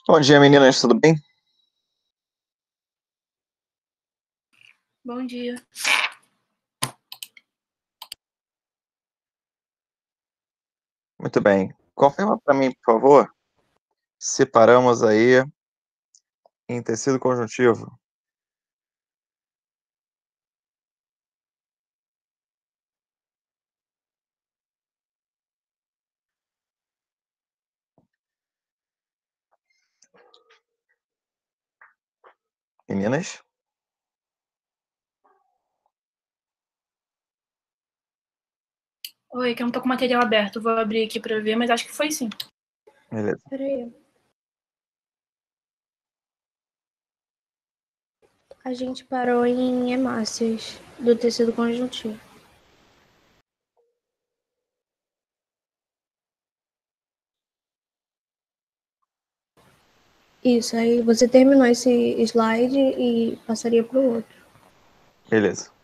Bom dia, meninas, tudo bem? Bom dia. Muito bem. Confirma para mim, por favor, se paramos aí em tecido conjuntivo. Meninas? Oi, que eu não tô com o material aberto. Vou abrir aqui pra ver, mas acho que foi sim. Beleza. Peraí. A gente parou em hemácias do tecido conjuntivo. Isso, aí você terminou esse slide e passaria para o outro. Beleza.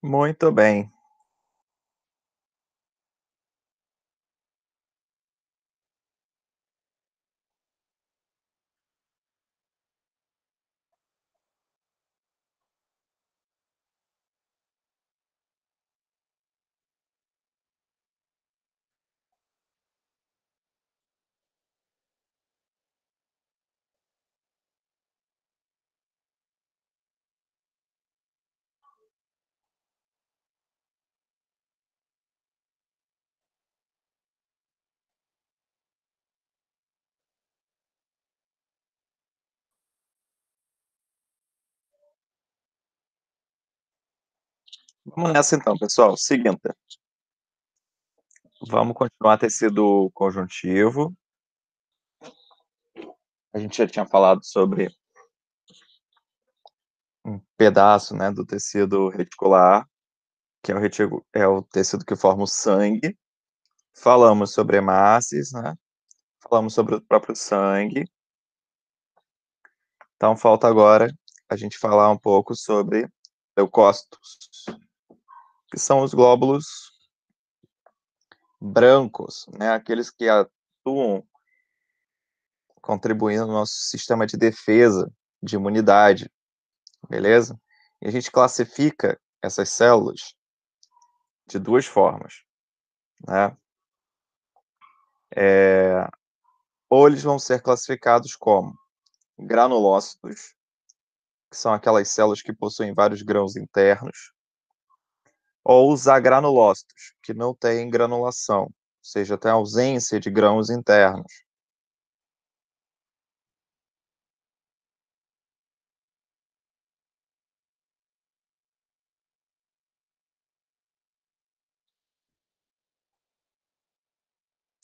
Muito bem. Vamos nessa então, pessoal. Seguinte, vamos continuar tecido conjuntivo. A gente já tinha falado sobre um pedaço, né, do tecido reticular, que é o tecido que forma o sangue. Falamos sobre hemácias, né? Falamos sobre o próprio sangue. Então falta agora a gente falar um pouco sobre leucócitos, que são os glóbulos brancos, né, aqueles que atuam contribuindo no nosso sistema de defesa, de imunidade, beleza? E a gente classifica essas células de duas formas, né? Ou eles vão ser classificados como granulócitos, que são aquelas células que possuem vários grãos internos, ou os agranulócitos, que não têm granulação, ou seja, tem ausência de grãos internos.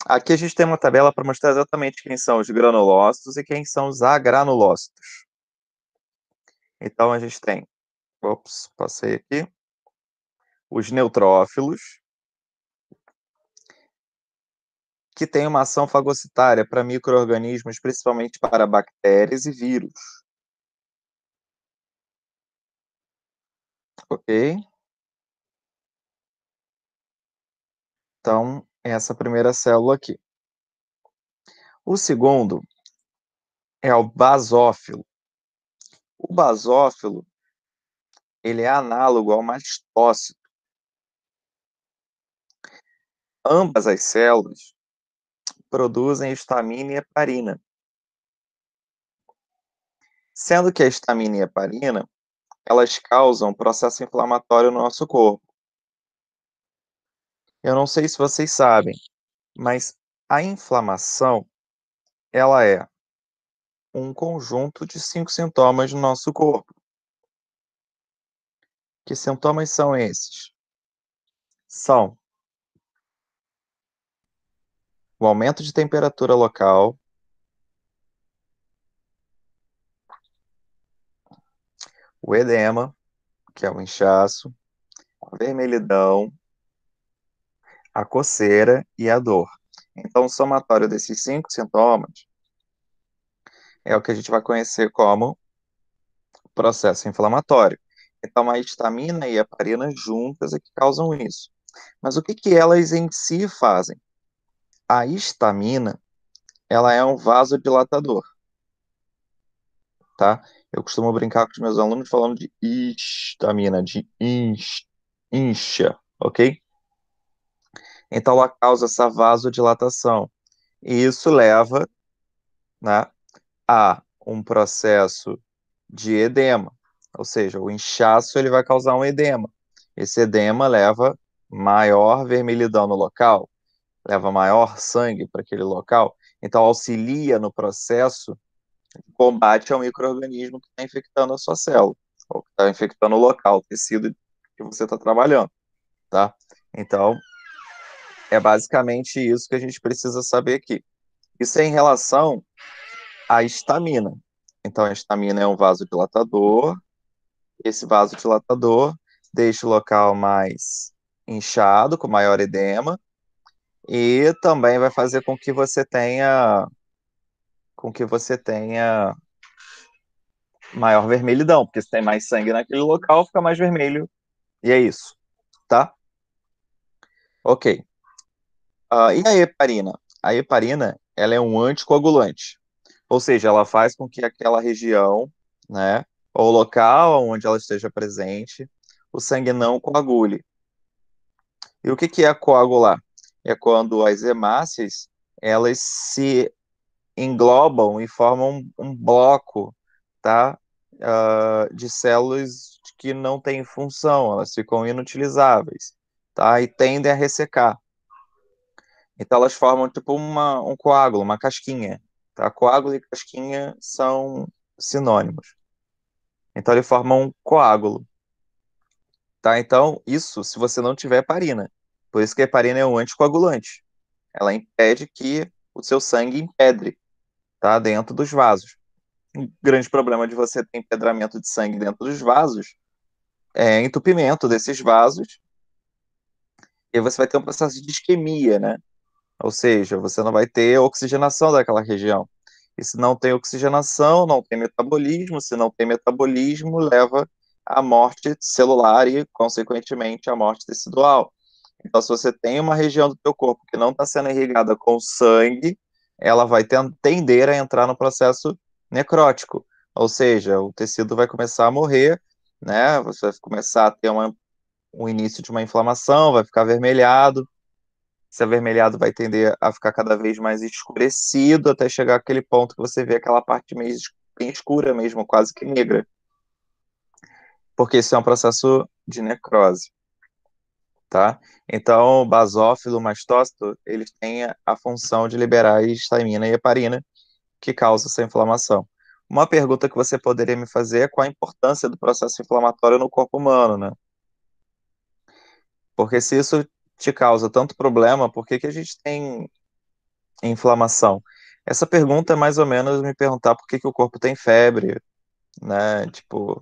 Aqui a gente tem uma tabela para mostrar exatamente quem são os granulócitos e quem são os agranulócitos. Então a gente tem, passei aqui, os neutrófilos, que têm uma ação fagocitária para micro-organismos, principalmente para bactérias e vírus. Ok? Então, essa primeira célula aqui. O segundo é o basófilo. O basófilo, ele é análogo ao mastócito. Ambas as células produzem histamina e heparina. Sendo que a histamina e a heparina, elas causam processo inflamatório no nosso corpo. Eu não sei se vocês sabem, mas a inflamação, ela é um conjunto de 5 sintomas no nosso corpo. Que sintomas são esses? São o aumento de temperatura local, o edema, que é o inchaço, a vermelhidão, a coceira e a dor. Então, o somatório desses 5 sintomas é o que a gente vai conhecer como processo inflamatório. Então, a histamina e a heparina juntas é que causam isso. Mas o que que elas em si fazem? A histamina, ela é um vasodilatador, tá? Eu costumo brincar com os meus alunos falando de histamina, de incha, ok? Então, ela causa essa vasodilatação. E isso leva, né, a um processo de edema, ou seja, o inchaço ele vai causar um edema. Esse edema leva maior vermelhidão no local, leva maior sangue para aquele local, então auxilia no processo de combate ao micro-organismo que está infectando a sua célula, ou que está infectando o local, o tecido que você está trabalhando, tá? Então, é basicamente isso que a gente precisa saber aqui. Isso é em relação à histamina. Então, a histamina é um vasodilatador. Esse vasodilatador deixa o local mais inchado, com maior edema, e também vai fazer com que você tenha maior vermelhidão, porque se tem mais sangue naquele local, fica mais vermelho, e é isso, tá? Ok. E a heparina? A heparina, ela é um anticoagulante, ou seja, ela faz com que aquela região, né, ou local onde ela esteja presente, o sangue não coagule. E o que que é coagular? É quando as hemácias, elas se englobam e formam um bloco, tá? De células que não têm função, elas ficam inutilizáveis, tá? E tendem a ressecar. Então elas formam tipo um coágulo, uma casquinha, tá? Coágulo e casquinha são sinônimos. Então ele forma um coágulo, tá? Então isso se você não tiver heparina. Por isso que a heparina é um anticoagulante. Ela impede que o seu sangue empedre, tá? Dentro dos vasos. Um grande problema de você ter empedramento de sangue dentro dos vasos é entupimento desses vasos, e você vai ter um processo de isquemia, né? Ou seja, você não vai ter oxigenação daquela região. E se não tem oxigenação, não tem metabolismo. Se não tem metabolismo, leva à morte celular e, consequentemente, à morte tecidual. Então, se você tem uma região do teu corpo que não está sendo irrigada com sangue, ela vai tender a entrar no processo necrótico. Ou seja, o tecido vai começar a morrer, né? Você vai começar a ter um início de uma inflamação, vai ficar avermelhado. Esse avermelhado vai tender a ficar cada vez mais escurecido até chegar àquele ponto que você vê aquela parte meio bem escura mesmo, quase que negra. Porque isso é um processo de necrose, tá? Então, o basófilo, o mastócito, eles têm a função de liberar histamina e heparina, que causa essa inflamação. Uma pergunta que você poderia me fazer é qual a importância do processo inflamatório no corpo humano, né? Porque se isso te causa tanto problema, por que que a gente tem inflamação? Essa pergunta é mais ou menos me perguntar por que que o corpo tem febre, né? Tipo,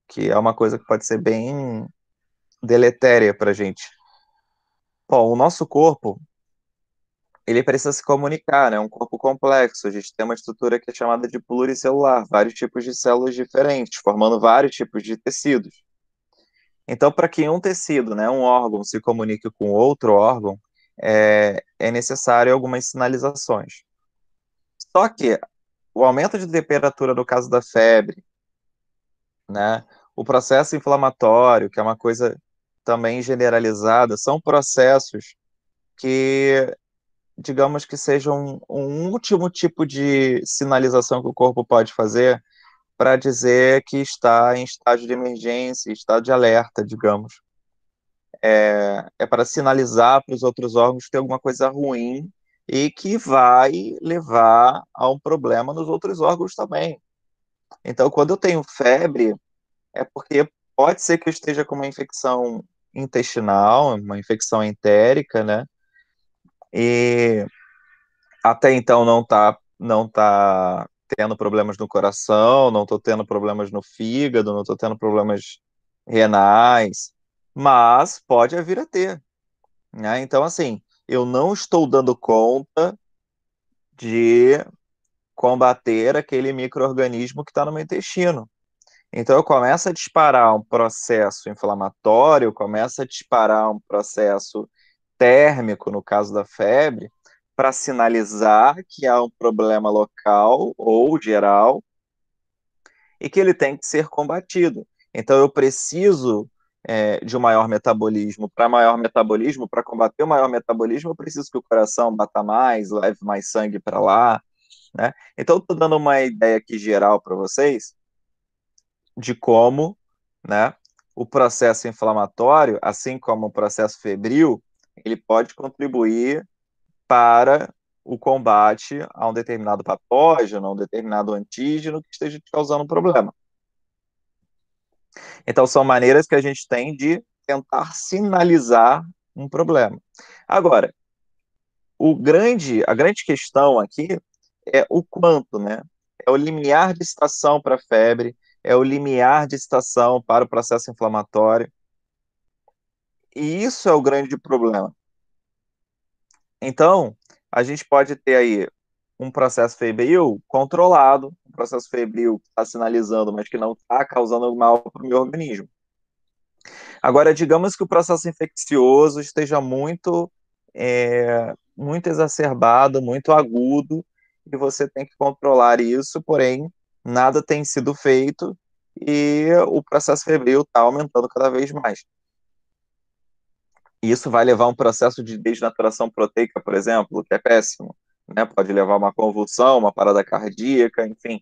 que é uma coisa que pode ser bem deletéria pra gente. Bom, o nosso corpo, ele precisa se comunicar, né? É um corpo complexo. A gente tem uma estrutura que é chamada de pluricelular, vários tipos de células diferentes, formando vários tipos de tecidos. Então, para que um tecido, né, um órgão, se comunique com outro órgão, é necessário algumas sinalizações. Só que o aumento de temperatura no caso da febre, né, o processo inflamatório, que é uma coisa também generalizada, são processos que, digamos que sejam um último tipo de sinalização que o corpo pode fazer para dizer que está em estágio de emergência, estado de alerta, digamos. É para sinalizar para os outros órgãos que tem alguma coisa ruim e que vai levar a um problema nos outros órgãos também. Então, quando eu tenho febre, é porque pode ser que eu esteja com uma infecção intestinal, uma infecção entérica, né? E até então não tá tendo problemas no coração, não estou tendo problemas no fígado, não estou tendo problemas renais, mas pode vir a ter, né? Então, assim, eu não estou dando conta de combater aquele micro-organismo que está no meu intestino. Então, eu começo a disparar um processo inflamatório, começo a disparar um processo térmico, no caso da febre, para sinalizar que há um problema local ou geral e que ele tem que ser combatido. Então, eu preciso de um maior metabolismo. Para maior metabolismo, para combater o maior metabolismo, eu preciso que o coração bata mais, leve mais sangue para lá, né? Então, estou dando uma ideia aqui geral para vocês de como, né, o processo inflamatório, assim como o processo febril, ele pode contribuir para o combate a um determinado patógeno, a um determinado antígeno que esteja te causando um problema. Então, são maneiras que a gente tem de tentar sinalizar um problema. Agora, a grande questão aqui é o quanto, né? É o limiar de estação para a febre, é o limiar de estação para o processo inflamatório. E isso é o grande problema. Então, a gente pode ter aí um processo febril controlado, um processo febril que está sinalizando, mas que não está causando mal para o meu organismo. Agora, digamos que o processo infeccioso esteja muito exacerbado, muito agudo, e você tem que controlar isso, porém, nada tem sido feito e o processo febril está aumentando cada vez mais. Isso vai levar a um processo de desnaturação proteica, por exemplo, que é péssimo, né? Pode levar a uma convulsão, uma parada cardíaca, enfim.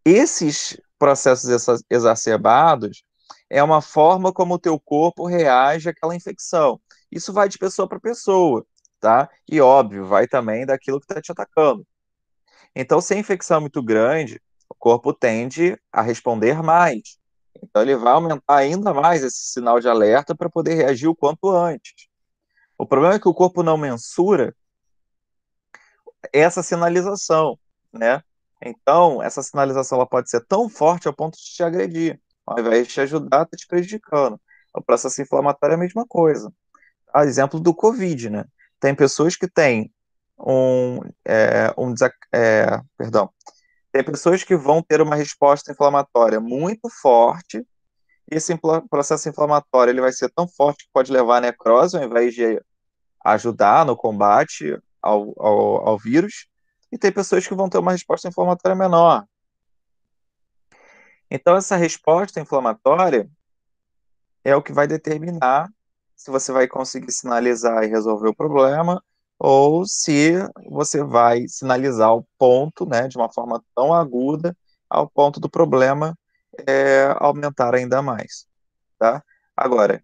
Esses processos exacerbados é uma forma como o teu corpo reage àquela infecção. Isso vai de pessoa para pessoa, tá? E óbvio, vai também daquilo que está te atacando. Então, se a infecção é muito grande, o corpo tende a responder mais. Então, ele vai aumentar ainda mais esse sinal de alerta para poder reagir o quanto antes. O problema é que o corpo não mensura essa sinalização, né? Então, essa sinalização ela pode ser tão forte ao ponto de te agredir, ao invés de te ajudar, está te prejudicando. O processo inflamatório é a mesma coisa. A exemplo do Covid, né? Tem pessoas que têm perdão, tem pessoas que vão ter uma resposta inflamatória muito forte, e esse processo inflamatório ele vai ser tão forte que pode levar à necrose, ao invés de ajudar no combate ao vírus, e tem pessoas que vão ter uma resposta inflamatória menor. Então, essa resposta inflamatória é o que vai determinar se você vai conseguir sinalizar e resolver o problema, ou se você vai sinalizar o ponto, né, de uma forma tão aguda, ao ponto do problema aumentar ainda mais, tá? Agora,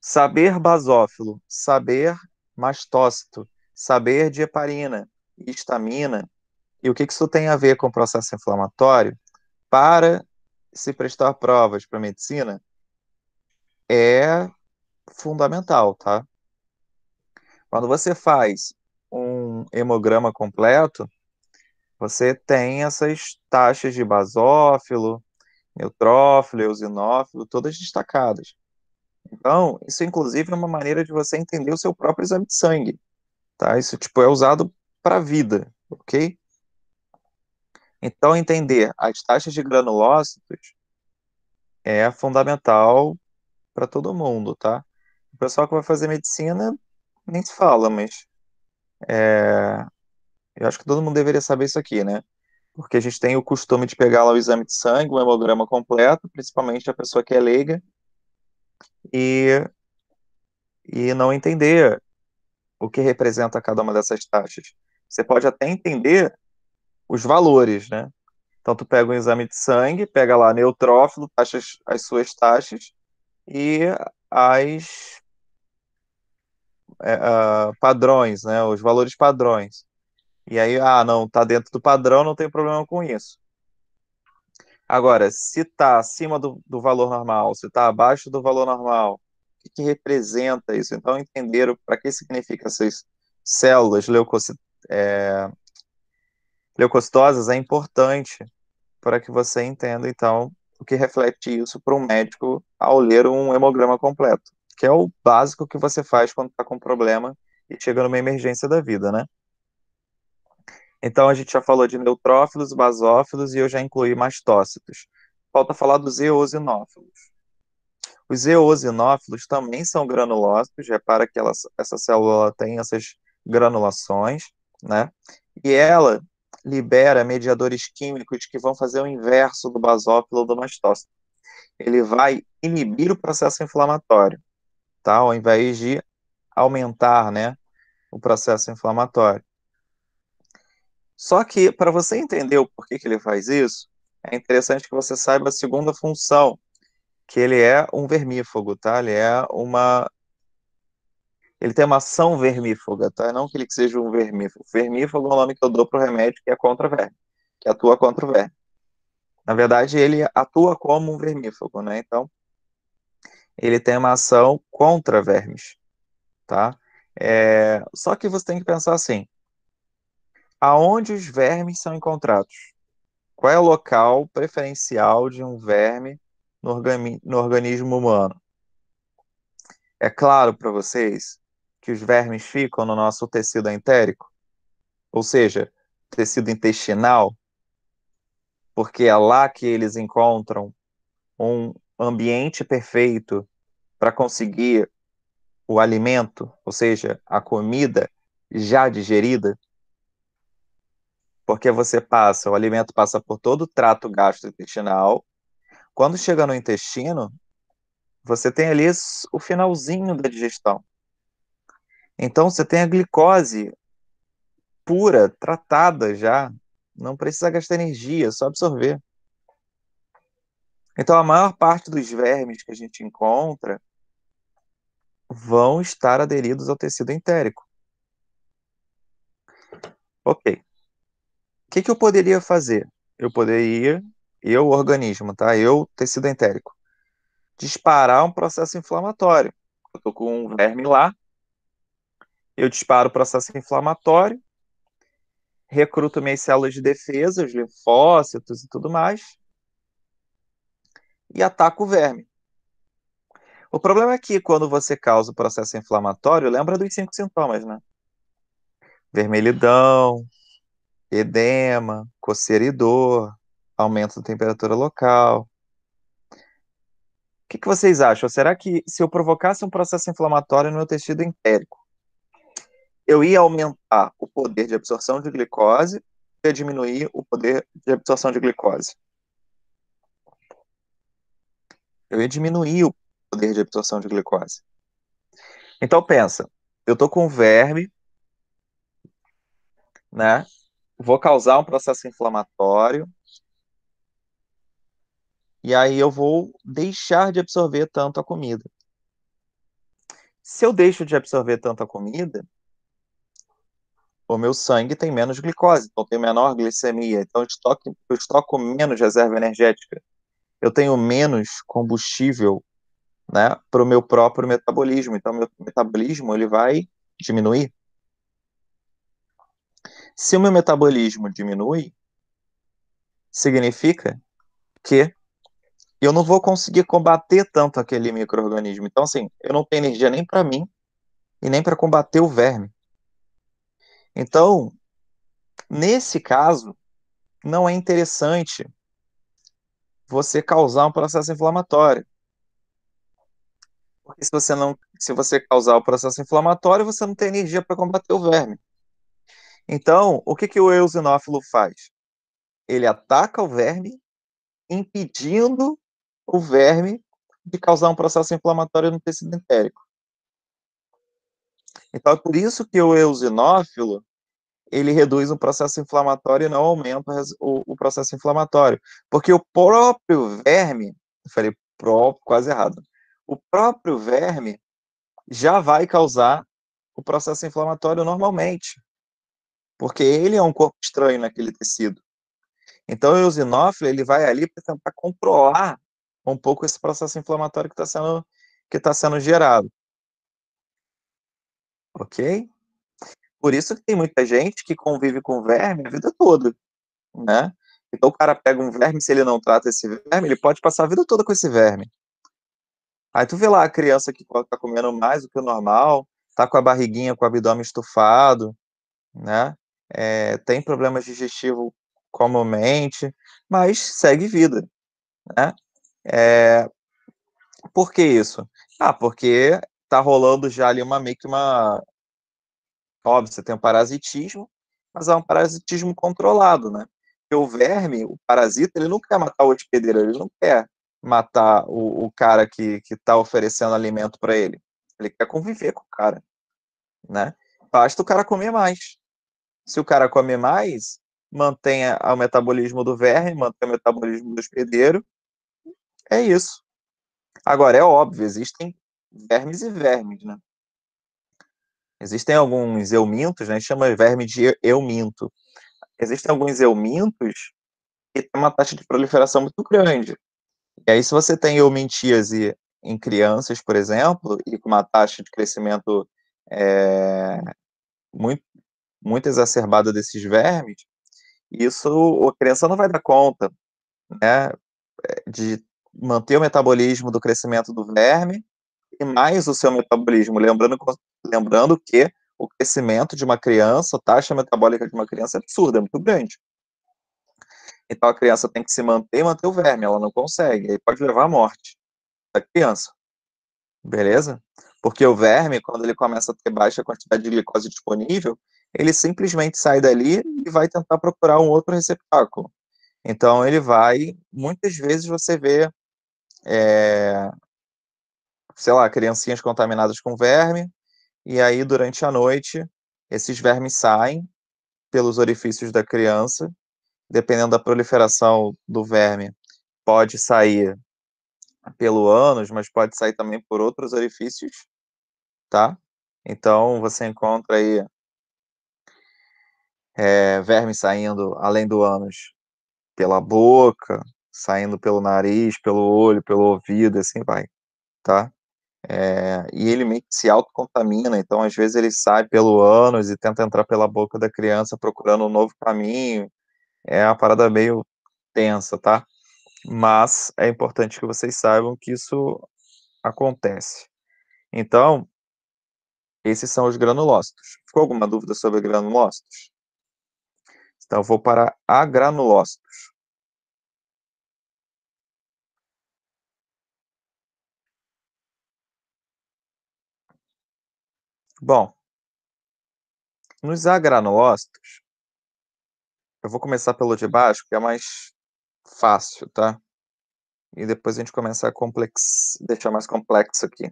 saber basófilo, saber mastócito, saber de heparina, histamina, e o que isso tem a ver com o processo inflamatório, para se prestar provas para medicina, é fundamental, tá? Quando você faz um hemograma completo, você tem essas taxas de basófilo, neutrófilo, eosinófilo, todas destacadas. Então, isso inclusive é uma maneira de você entender o seu próprio exame de sangue, tá? Isso tipo é usado para a vida, ok? Então, entender as taxas de granulócitos é fundamental para todo mundo, tá? O pessoal que vai fazer medicina nem se fala, mas eu acho que todo mundo deveria saber isso aqui, né? Porque a gente tem o costume de pegar lá o exame de sangue, o hemograma completo, principalmente a pessoa que é leiga, e, e não entender o que representa cada uma dessas taxas. Você pode até entender os valores, né? Então, tu pega um exame de sangue, pega lá neutrófilo, taxas, as suas taxas, e as padrões, né? Os valores padrões. E aí, não, tá dentro do padrão, não tem problema com isso. Agora, se está acima do valor normal, se está abaixo do valor normal, o que representa isso? Então, entender para que significa essas células leucocitosas é importante para que você entenda, então, o que reflete isso para um médico ao ler um hemograma completo, que é o básico que você faz quando está com problema e chega numa emergência da vida, né? Então, a gente já falou de neutrófilos, basófilos e eu já incluí mastócitos. Falta falar dos eosinófilos. Os eosinófilos também são granulócitos, repara que essa célula tem essas granulações, né? E ela libera mediadores químicos que vão fazer o inverso do basófilo ou do mastócito. Ele vai inibir o processo inflamatório, tá? Ao invés de aumentar, né, o processo inflamatório. Só que, para você entender o porquê que ele faz isso, é interessante que você saiba a segunda função, que ele é um vermífugo, tá? Ele tem uma ação vermífuga, tá? Não que ele seja um vermífugo. Vermífugo é o nome que eu dou para o remédio que é contra verme, que atua contra o verme. Na verdade, ele atua como um vermífugo, né? Então, ele tem uma ação contra vermes, tá? Só que você tem que pensar assim, aonde os vermes são encontrados? Qual é o local preferencial de um verme no organismo humano? É claro para vocês que os vermes ficam no nosso tecido entérico, ou seja, tecido intestinal, porque é lá que eles encontram um ambiente perfeito para conseguir o alimento, ou seja, a comida já digerida, porque o alimento passa por todo o trato gastrointestinal. Quando chega no intestino, você tem ali o finalzinho da digestão. Então você tem a glicose pura, tratada já, não precisa gastar energia, é só absorver. Então a maior parte dos vermes que a gente encontra vão estar aderidos ao tecido entérico. Ok. O que eu poderia fazer? Eu, organismo, tá? Eu, tecido entérico, disparar um processo inflamatório. Eu tô com um verme lá, eu disparo o processo inflamatório, recruto minhas células de defesa, os linfócitos e tudo mais, e ataco o verme. O problema é que quando você causa o processo inflamatório, lembra dos 5 sintomas, né? Vermelhidão, edema, coceira e dor, aumento da temperatura local. O que vocês acham? Será que se eu provocasse um processo inflamatório no meu tecido entérico, eu ia aumentar o poder de absorção de glicose ou ia diminuir o poder de absorção de glicose? Eu ia diminuir o poder de absorção de glicose. Então pensa, eu tô com verme, né? Vou causar um processo inflamatório e aí eu vou deixar de absorver tanto a comida. Se eu deixo de absorver tanto a comida, o meu sangue tem menos glicose, então tem menor glicemia, então eu estoco menos reserva energética, eu tenho menos combustível, né, para o meu próprio metabolismo, então meu metabolismo ele vai diminuir. Se o meu metabolismo diminui, significa que eu não vou conseguir combater tanto aquele micro-organismo. Então, assim, eu não tenho energia nem para mim e nem para combater o verme. Então, nesse caso, não é interessante você causar um processo inflamatório. Porque se você causar o processo inflamatório, você não tem energia para combater o verme. Então, o que o eosinófilo faz? Ele ataca o verme, impedindo o verme de causar um processo inflamatório no tecido entérico. Então, é por isso que o eosinófilo ele reduz o processo inflamatório e não aumenta o processo inflamatório. Porque o próprio verme, eu falei próprio, quase errado, o próprio verme já vai causar o processo inflamatório normalmente, porque ele é um corpo estranho naquele tecido. Então, o eosinófilo ele vai ali para tentar controlar um pouco esse processo inflamatório que está sendo gerado. Ok? Por isso que tem muita gente que convive com verme a vida toda, né? Então o cara pega um verme, se ele não trata esse verme, ele pode passar a vida toda com esse verme. Aí tu vê lá a criança que tá comendo mais do que o normal, tá com a barriguinha, com o abdômen estufado, né? Tem problemas digestivos comumente, mas segue vida, né? Por que isso? Porque tá rolando já ali meio que uma... Óbvio, você tem um parasitismo, mas é um parasitismo controlado, né? Porque o verme, o parasita, ele não quer matar o hospedeiro, ele não quer matar o cara que tá oferecendo alimento para ele. Ele quer conviver com o cara, né? Basta o cara comer mais. Se o cara come mais, mantenha o metabolismo do verme, mantém o metabolismo do hospedeiro, é isso. Agora, é óbvio, existem vermes e vermes, né? Existem alguns eumintos, né? A gente chama verme de euminto. Existem alguns eumintos que têm uma taxa de proliferação muito grande. E aí, se você tem eumintíase em crianças, por exemplo, e com uma taxa de crescimento muito, muito exacerbada desses vermes, isso a criança não vai dar conta, né, de manter o metabolismo do crescimento do verme e mais o seu metabolismo. Lembrando que o crescimento de uma criança, a taxa metabólica de uma criança é absurda, é muito grande. Então a criança tem que se manter e manter o verme, ela não consegue, aí pode levar à morte da criança, beleza? Porque o verme, quando ele começa a ter baixa quantidade de glicose disponível, ele simplesmente sai dali e vai tentar procurar um outro receptáculo. Então ele vai, muitas vezes você vê, sei lá, criancinhas contaminadas com verme, e aí durante a noite esses vermes saem pelos orifícios da criança, dependendo da proliferação do verme, pode sair pelo ânus, mas pode sair também por outros orifícios, tá? Então você encontra aí vermes saindo além do ânus pela boca, saindo pelo nariz, pelo olho, pelo ouvido, assim vai, tá? E ele meio que se autocontamina, então às vezes ele sai pelo ânus e tenta entrar pela boca da criança procurando um novo caminho. É uma parada meio tensa, tá? Mas é importante que vocês saibam que isso acontece. Então, esses são os granulócitos. Ficou alguma dúvida sobre granulócitos? Então, eu vou para agranulócitos. Bom, nos agranulócitos, eu vou começar pelo de baixo, que é mais fácil, tá? E depois a gente começa a deixar mais complexo aqui,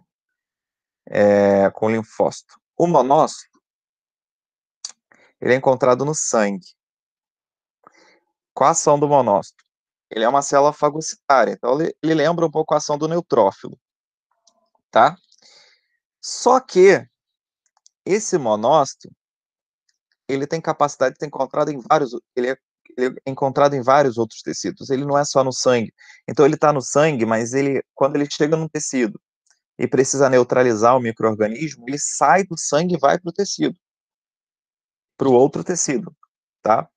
com o linfócito. O monócito, ele é encontrado no sangue. Qual a ação do monócito? Ele é uma célula fagocitária, então ele lembra um pouco a ação do neutrófilo, tá? Só que esse monócito, ele tem capacidade de ser encontrado em ele é encontrado em vários outros tecidos, ele não é só no sangue. Então ele está no sangue, mas quando ele chega no tecido e precisa neutralizar o micro-organismo, ele sai do sangue e vai para o tecido, para o outro tecido, tá?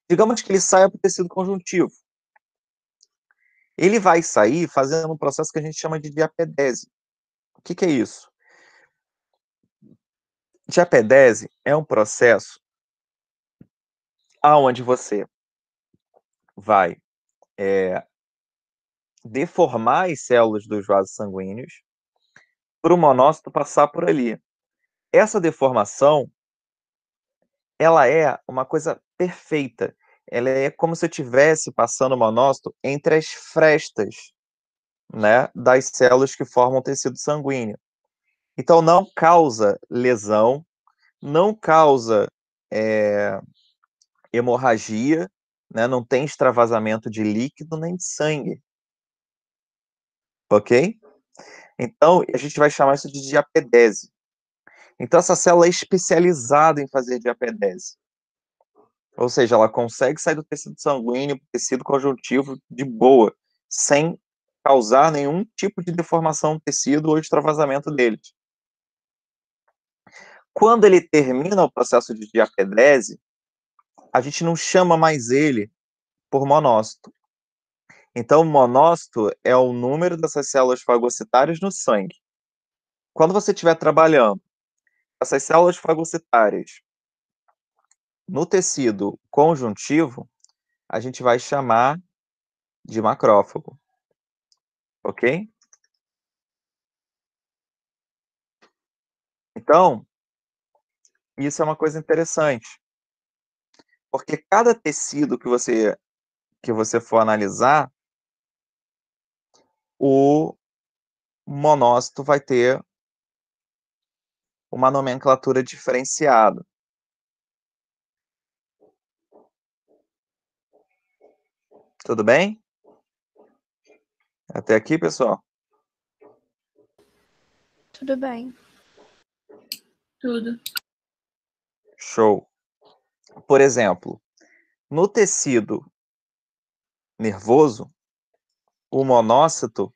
Digamos que ele saia para o tecido conjuntivo. Ele vai sair fazendo um processo que a gente chama de diapedese. O que é isso? Diapedese é um processo aonde você vai deformar as células dos vasos sanguíneos para o monócito passar por ali. Essa deformação, ela é uma coisa perfeita. Ela é como se eu estivesse passando o monócito entre as frestas, né, das células que formam o tecido sanguíneo. Então não causa lesão, não causa hemorragia, né, não tem extravasamento de líquido nem de sangue. Ok? Então, a gente vai chamar isso de diapedese. Então, essa célula é especializada em fazer diapedese. Ou seja, ela consegue sair do tecido sanguíneo para o tecido conjuntivo de boa, sem causar nenhum tipo de deformação no tecido ou extravasamento deles. Quando ele termina o processo de diapedrese, a gente não chama mais ele por monócito. Então, o monócito é o número dessas células fagocitárias no sangue. Quando você estiver trabalhando essas células fagocitárias no tecido conjuntivo, a gente vai chamar de macrófago. Ok? Então, isso é uma coisa interessante, porque cada tecido que você for analisar, o monócito vai ter uma nomenclatura diferenciada. Tudo bem? Até aqui, pessoal? Tudo bem. Tudo. Show. Por exemplo, no tecido nervoso, o monócito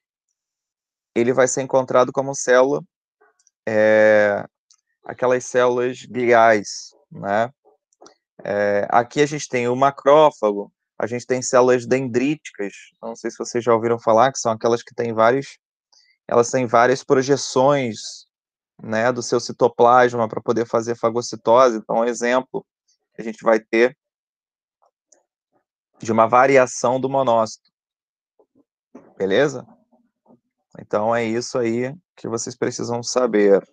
ele vai ser encontrado como célula, aquelas células gliais, né? Aqui a gente tem o macrófago, a gente tem células dendríticas, não sei se vocês já ouviram falar, que são aquelas que têm elas têm várias projeções, né, do seu citoplasma para poder fazer fagocitose. Então, um exemplo que a gente vai ter de uma variação do monócito, beleza? Então, é isso aí que vocês precisam saber.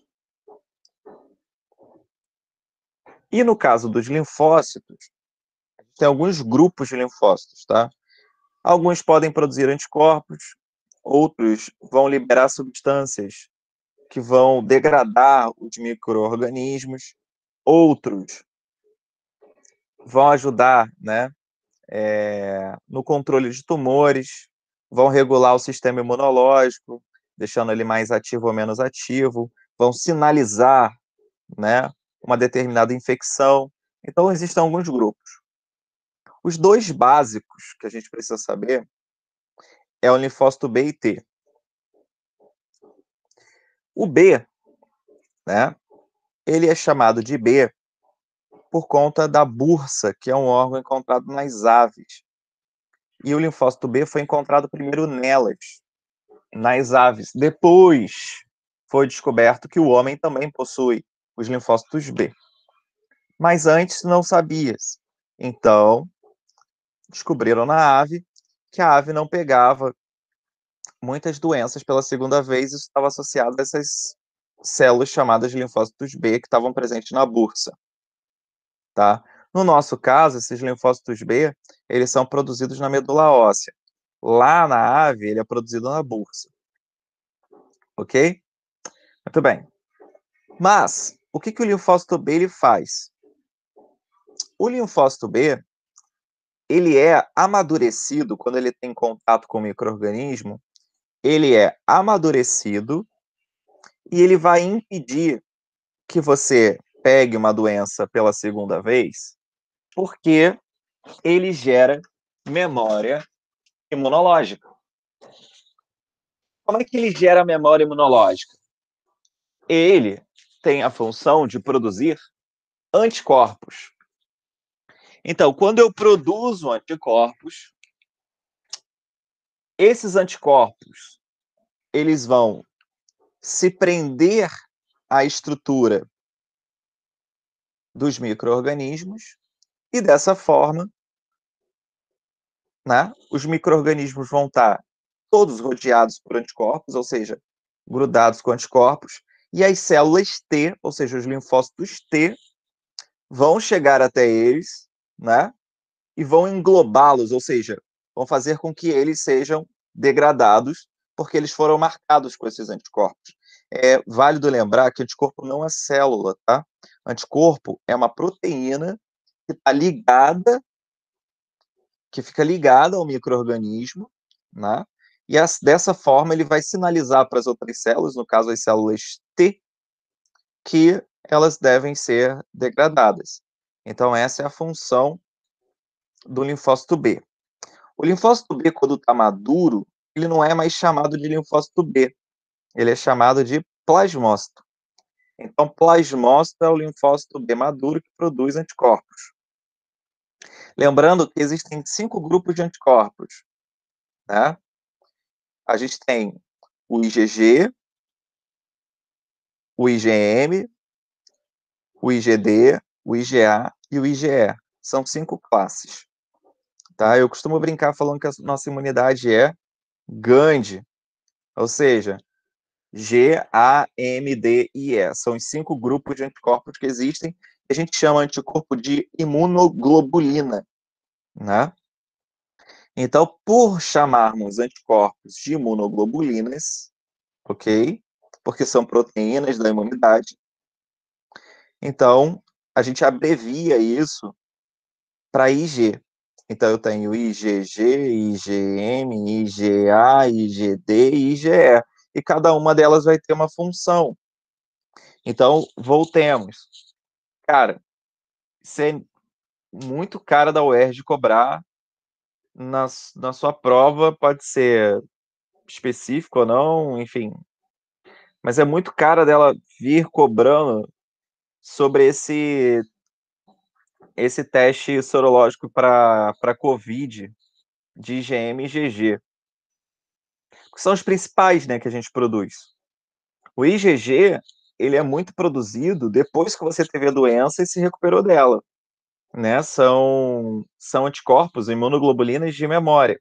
E no caso dos linfócitos, tem alguns grupos de linfócitos, tá? Alguns podem produzir anticorpos, outros vão liberar substâncias que vão degradar os micro-organismos, outros vão ajudar, né, no controle de tumores, vão regular o sistema imunológico, deixando ele mais ativo ou menos ativo, vão sinalizar, né, uma determinada infecção. Então, existem alguns grupos. Os dois básicos que a gente precisa saber é o linfócito B e T. O B, né, ele é chamado de B por conta da bursa, que é um órgão encontrado nas aves. E o linfócito B foi encontrado primeiro nelas, nas aves. Depois foi descoberto que o homem também possui os linfócitos B. Mas antes não sabia-se. Então, descobriram na ave que a ave não pegava muitas doenças pela segunda vez, isso estava associado a essas células chamadas de linfócitos B que estavam presentes na bursa, tá? No nosso caso, esses linfócitos B, eles são produzidos na medula óssea. Lá na ave, ele é produzido na bursa. Ok? Muito bem. Mas, o que o linfócito B ele faz? O linfócito B, ele é amadurecido quando ele tem contato com o micro-organismo, ele é amadurecido e ele vai impedir que você pegue uma doença pela segunda vez, porque ele gera memória imunológica. Como é que ele gera memória imunológica? Ele tem a função de produzir anticorpos. Então, quando eu produzo anticorpos, esses anticorpos, eles vão se prender à estrutura dos micro-organismos e dessa forma, né, os micro-organismos vão estar todos rodeados por anticorpos, ou seja, grudados com anticorpos, e as células T, ou seja, os linfócitos T, vão chegar até eles, né, e vão englobá-los, ou seja, vão fazer com que eles sejam degradados, porque eles foram marcados com esses anticorpos. É válido lembrar que anticorpo não é célula, tá? Anticorpo é uma proteína que está ligada, que fica ligada ao micro-organismo, né? E dessa forma ele vai sinalizar para as outras células, no caso as células T, que elas devem ser degradadas. Então essa é a função do linfócito B. O linfócito B, quando está maduro, ele não é mais chamado de linfócito B, ele é chamado de plasmócito. Então, plasmócito é o linfócito B maduro que produz anticorpos. Lembrando que existem 5 grupos de anticorpos, né? A gente tem o IgG, o IgM, o IgD, o IgA e o IgE. São 5 classes, tá? Eu costumo brincar falando que a nossa imunidade é Gandhi, ou seja, G, A, M, D e E. São os 5 grupos de anticorpos que existem, que a gente chama anticorpo de imunoglobulina, né? Então, por chamarmos anticorpos de imunoglobulinas, ok? Porque são proteínas da imunidade, então a gente abrevia isso para IG. Então, eu tenho IgG, IgM, IgA, IgD e IgE. E cada uma delas vai ter uma função. Então, voltemos. Cara, isso é muito cara da UERJ cobrar na sua prova, pode ser específico ou não, enfim. Mas é muito cara dela vir cobrando sobre esse teste sorológico para COVID de IgM e IgG. Que são os principais, né, que a gente produz. O IgG, ele é muito produzido depois que você teve a doença e se recuperou dela, né? São anticorpos, imunoglobulinas de memória.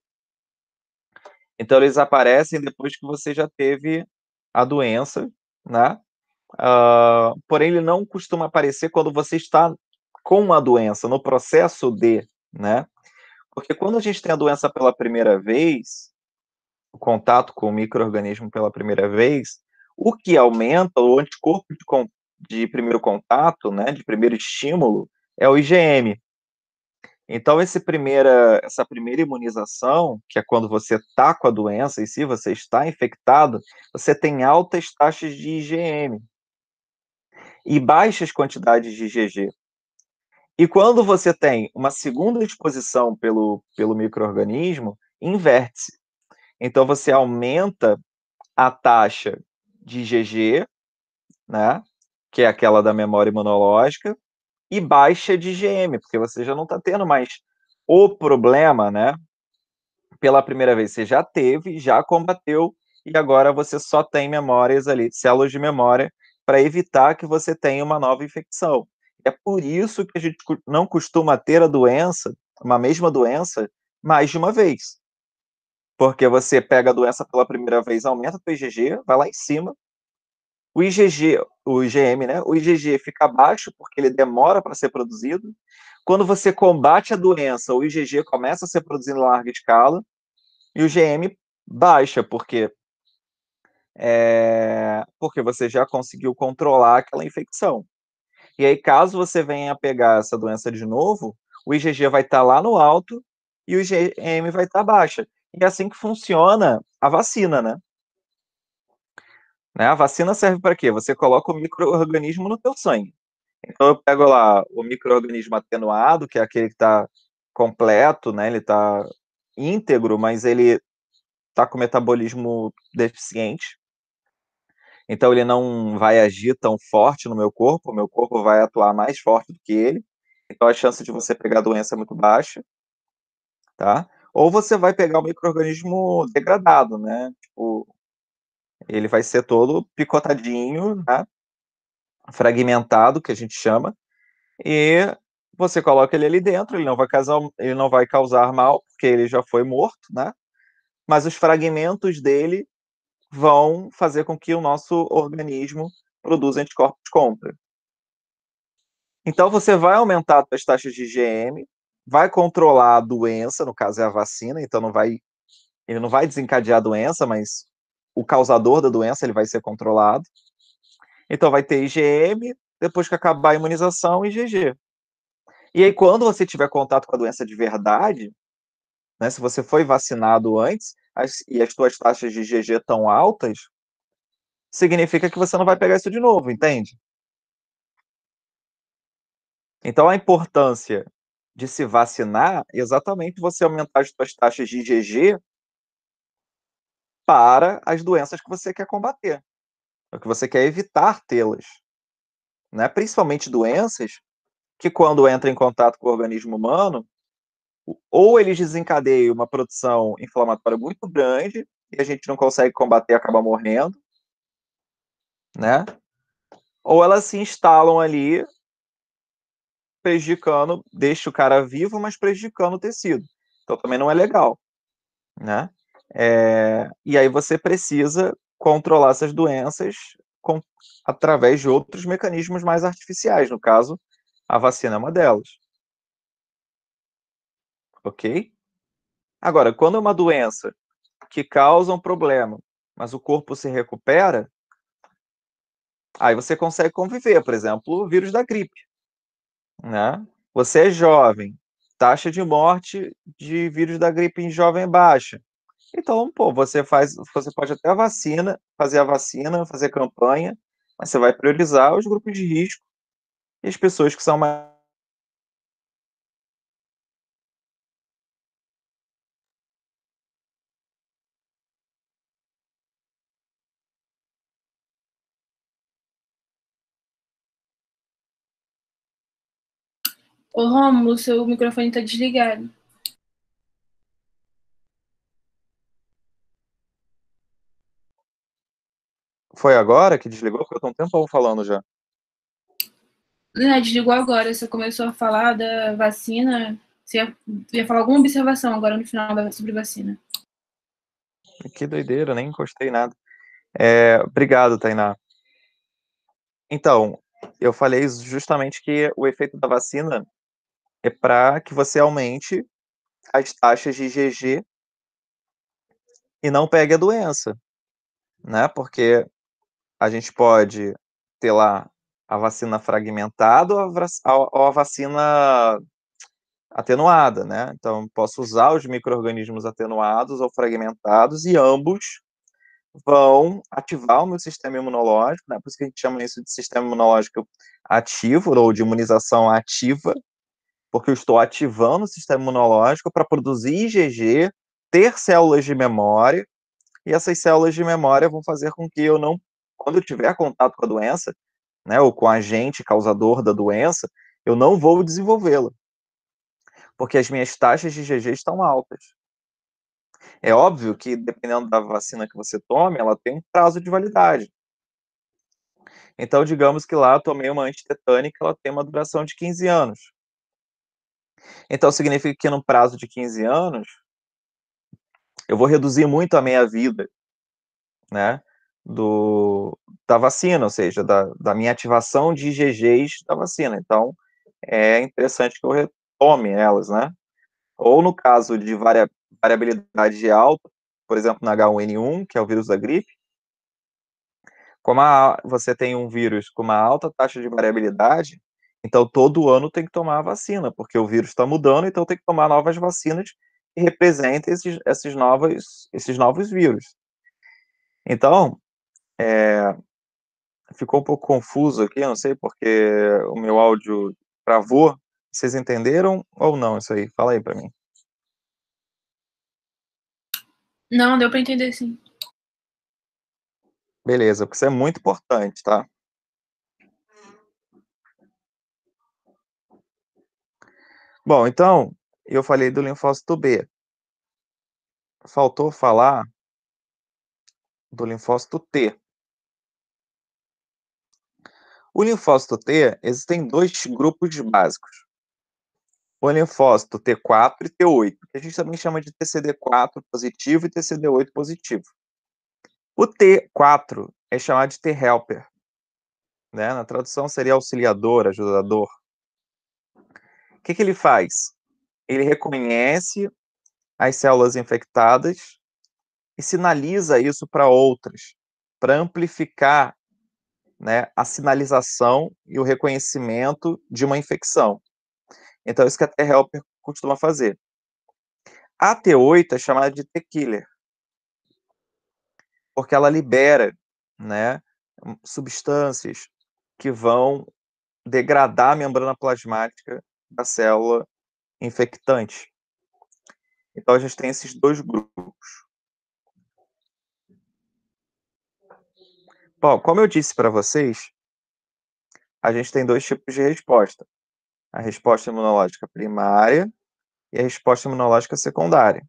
Então, eles aparecem depois que você já teve a doença, né? Porém, ele não costuma aparecer quando você está com a doença, no processo de, né? Porque quando a gente tem a doença pela primeira vez, o contato com o micro-organismo pela primeira vez, o que aumenta o anticorpo de primeiro contato, né, de primeiro estímulo, é o IgM. Então, essa primeira imunização, que é quando você está com a doença e se você está infectado, você tem altas taxas de IgM e baixas quantidades de IgG. E quando você tem uma segunda exposição pelo micro-organismo, inverte-se. Então, você aumenta a taxa de IgG, né, que é aquela da memória imunológica, e baixa de IgM, porque você já não está tendo mais o problema, né, pela primeira vez. Você já teve, já combateu, e agora você só tem memórias ali, células de memória, para evitar que você tenha uma nova infecção. É por isso que a gente não costuma ter a doença, uma mesma doença, mais de uma vez. Porque você pega a doença pela primeira vez, aumenta o IgG, vai lá em cima, o IgM, né? O IgG fica baixo porque ele demora para ser produzido. Quando você combate a doença, o IgG começa a ser produzido em larga escala e o IgM baixa porque você já conseguiu controlar aquela infecção. E aí, caso você venha a pegar essa doença de novo, o IgG vai estar lá no alto e o IgM vai estar baixa. E é assim que funciona a vacina, né? A vacina serve para quê? Você coloca o micro-organismo no teu sangue. Então, eu pego lá o micro-organismo atenuado, que é aquele que está completo, né? Ele está íntegro, mas ele está com metabolismo deficiente. Então, ele não vai agir tão forte no meu corpo, o meu corpo vai atuar mais forte do que ele. Então, a chance de você pegar a doença é muito baixa, tá? Ou você vai pegar o micro-organismo degradado, né? Tipo, ele vai ser todo picotadinho, né? Fragmentado, que a gente chama, e você coloca ele ali dentro, ele não vai causar mal, porque ele já foi morto, né? Mas os fragmentos dele vão fazer com que o nosso organismo produza anticorpos contra. Então, você vai aumentar as taxas de IgM, vai controlar a doença, no caso é a vacina, então ele não vai desencadear a doença, mas o causador da doença ele vai ser controlado. Então, vai ter IgM, depois que acabar a imunização, IgG. E aí, quando você tiver contato com a doença de verdade, né, se você foi vacinado antes e as suas taxas de IgG estão altas, significa que você não vai pegar isso de novo, entende? Então, a importância de se vacinar é exatamente você aumentar as suas taxas de IgG para as doenças que você quer combater, ou que você quer evitar tê-las. né? Principalmente doenças que, quando entram em contato com o organismo humano, ou eles desencadeiam uma produção inflamatória muito grande e a gente não consegue combater e acaba morrendo, né? Ou elas se instalam ali, prejudicando, deixa o cara vivo, mas prejudicando o tecido. Então também não é legal, né? E aí você precisa controlar essas doenças através de outros mecanismos mais artificiais. No caso, a vacina é uma delas. Ok? Agora, quando é uma doença que causa um problema, mas o corpo se recupera, aí você consegue conviver. Por exemplo, o vírus da gripe, né? Você é jovem, taxa de morte de vírus da gripe em jovem é baixa. Então, pô, você pode até fazer a vacina, fazer campanha, mas você vai priorizar os grupos de risco e as pessoas que são mais. Ô, Rômulo, seu microfone tá desligado. Foi agora que desligou? Porque eu tô um tempão falando já. Desligou agora. Você começou a falar da vacina. Você ia falar alguma observação agora no final sobre vacina. Que doideira, nem encostei nada. Obrigado, Tainá. Então, eu falei justamente que o efeito da vacina é para que você aumente as taxas de IgG e não pegue a doença, né? Porque a gente pode ter lá a vacina fragmentada ou a vacina atenuada, né? Então, posso usar os micro-organismos atenuados ou fragmentados e ambos vão ativar o meu sistema imunológico, né? Por isso que a gente chama isso de sistema imunológico ativo ou de imunização ativa, porque eu estou ativando o sistema imunológico para produzir IgG, ter células de memória, e essas células de memória vão fazer com que eu não, quando eu tiver contato com a doença, né, ou com o agente causador da doença, eu não vou desenvolvê-la, porque as minhas taxas de IgG estão altas. É óbvio que, dependendo da vacina que você tome, ela tem um prazo de validade. Então, digamos que lá eu tomei uma antitetânica, ela tem uma duração de 15 anos. Então, significa que no prazo de 15 anos, eu vou reduzir muito a minha vida, né, da vacina, ou seja, da minha ativação de IgGs da vacina. Então, é interessante que eu retome elas, né? Ou no caso de variabilidade alta, por exemplo, na H1N1, que é o vírus da gripe, como você tem um vírus com uma alta taxa de variabilidade, então todo ano tem que tomar a vacina, porque o vírus está mudando, então tem que tomar novas vacinas que representem esses novos vírus. Então, ficou um pouco confuso aqui, eu não sei porque o meu áudio travou. Vocês entenderam ou não isso aí? Fala aí para mim. Não, deu para entender sim. Beleza, porque isso é muito importante, tá? Bom, então, eu falei do linfócito B. Faltou falar do linfócito T. O linfócito T, existem dois grupos básicos. O linfócito T4 e T8, que a gente também chama de TCD4 positivo e TCD8 positivo. O T4 é chamado de T-helper, né? Na tradução seria auxiliador, ajudador. O que ele faz? Ele reconhece as células infectadas e sinaliza isso para outras, para amplificar, né, a sinalização e o reconhecimento de uma infecção. Então, isso que a T-helper costuma fazer. A T8 é chamada de T-killer, porque ela libera, né, substâncias que vão degradar a membrana plasmática da célula infectante. Então, a gente tem esses dois grupos. Bom, como eu disse para vocês, a gente tem 2 tipos de resposta: a resposta imunológica primária e a resposta imunológica secundária.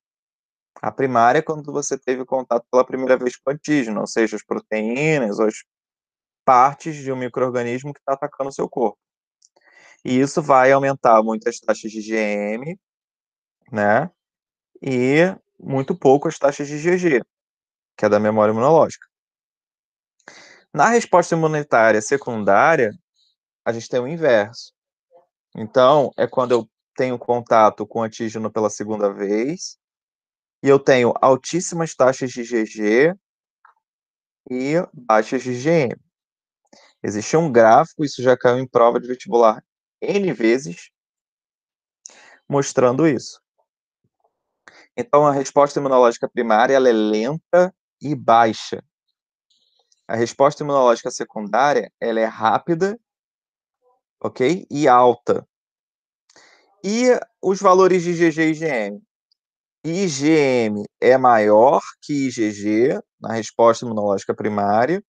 A primária é quando você teve contato pela primeira vez com o antígeno, ou seja, as proteínas ou as partes de um micro-organismo que está atacando o seu corpo. E isso vai aumentar muito as taxas de IgM, né? E muito pouco as taxas de IgG, que é da memória imunológica. Na resposta imunitária secundária, a gente tem o inverso. Então, é quando eu tenho contato com o antígeno pela segunda vez e eu tenho altíssimas taxas de IgG e baixas de IgM. Existe um gráfico, isso já caiu em prova de vestibular N vezes, mostrando isso. Então, a resposta imunológica primária ela é lenta e baixa. A resposta imunológica secundária ela é rápida, ok? E alta. E os valores de IgG e IgM? IgM é maior que IgG na resposta imunológica primária.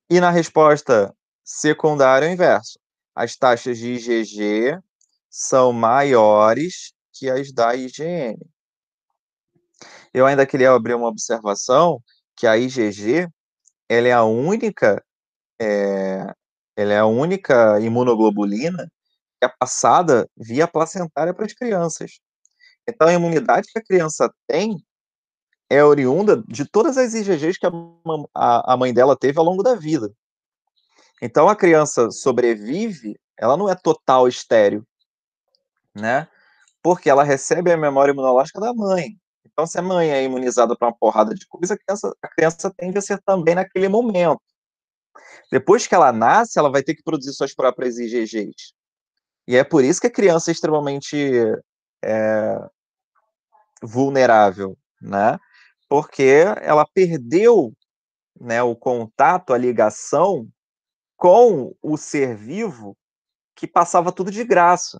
E na resposta secundária é o inverso. As taxas de IgG são maiores que as da IgM. Eu ainda queria abrir uma observação que a IgG ela é a única imunoglobulina que é passada via placentária para as crianças. Então, a imunidade que a criança tem é oriunda de todas as IgGs que a mãe dela teve ao longo da vida. Então, a criança sobrevive, ela não é total estéril, né? Porque ela recebe a memória imunológica da mãe. Então, se a mãe é imunizada para uma porrada de coisa, a criança tende a ser também naquele momento. Depois que ela nasce, ela vai ter que produzir suas próprias IgGs. E é por isso que a criança é extremamente vulnerável, né? Porque ela perdeu, né, o contato, a ligação com o ser vivo que passava tudo de graça,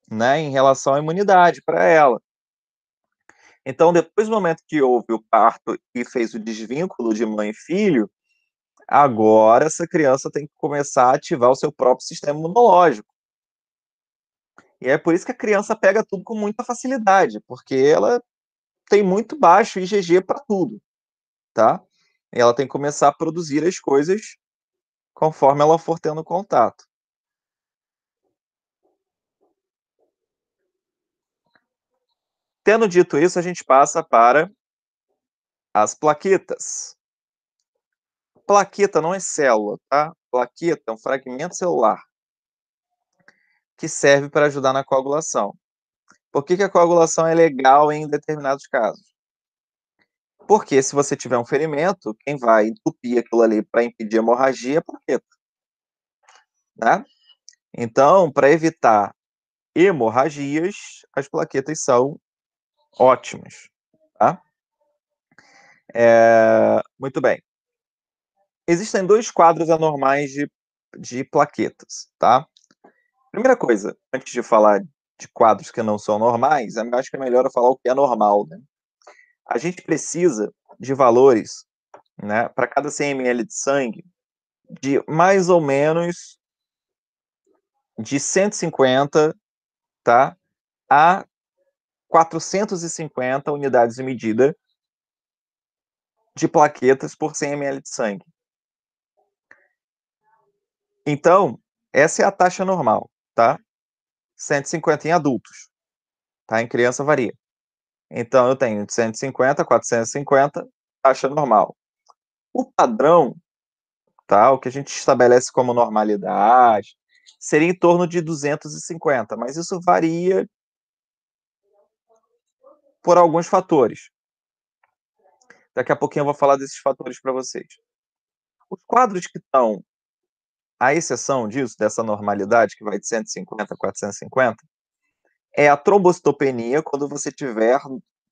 né, em relação à imunidade para ela. Então, depois do momento que houve o parto e fez o desvínculo de mãe e filho, agora essa criança tem que começar a ativar o seu próprio sistema imunológico. E é por isso que a criança pega tudo com muita facilidade, porque ela tem muito baixo IgG para tudo, tá? E ela tem que começar a produzir as coisas conforme ela for tendo contato. Tendo dito isso, a gente passa para as plaquetas. Plaqueta não é célula, tá? Plaqueta é um fragmento celular que serve para ajudar na coagulação. Por que a coagulação é legal em determinados casos? Porque se você tiver um ferimento, quem vai entupir aquilo ali para impedir a hemorragia é a plaqueta, né? Então, para evitar hemorragias, as plaquetas são ótimas, tá? Muito bem. Existem 2 quadros anormais de plaquetas, tá? Primeira coisa, antes de falar de quadros que não são normais, eu acho que é melhor eu falar o que é normal, né? A gente precisa de valores, né, para cada 100 ml de sangue, de mais ou menos de 150, tá, a 450 unidades de medida de plaquetas por 100 ml de sangue. Então, essa é a taxa normal, tá? 150 em adultos, tá? Em criança varia. Então, eu tenho de 150 a 450, taxa normal. O padrão, tá? O que a gente estabelece como normalidade, seria em torno de 250, mas isso varia por alguns fatores. Daqui a pouquinho eu vou falar desses fatores para vocês. Os quadros que estão à exceção disso, dessa normalidade, que vai de 150 a 450, é a trombocitopenia, quando você tiver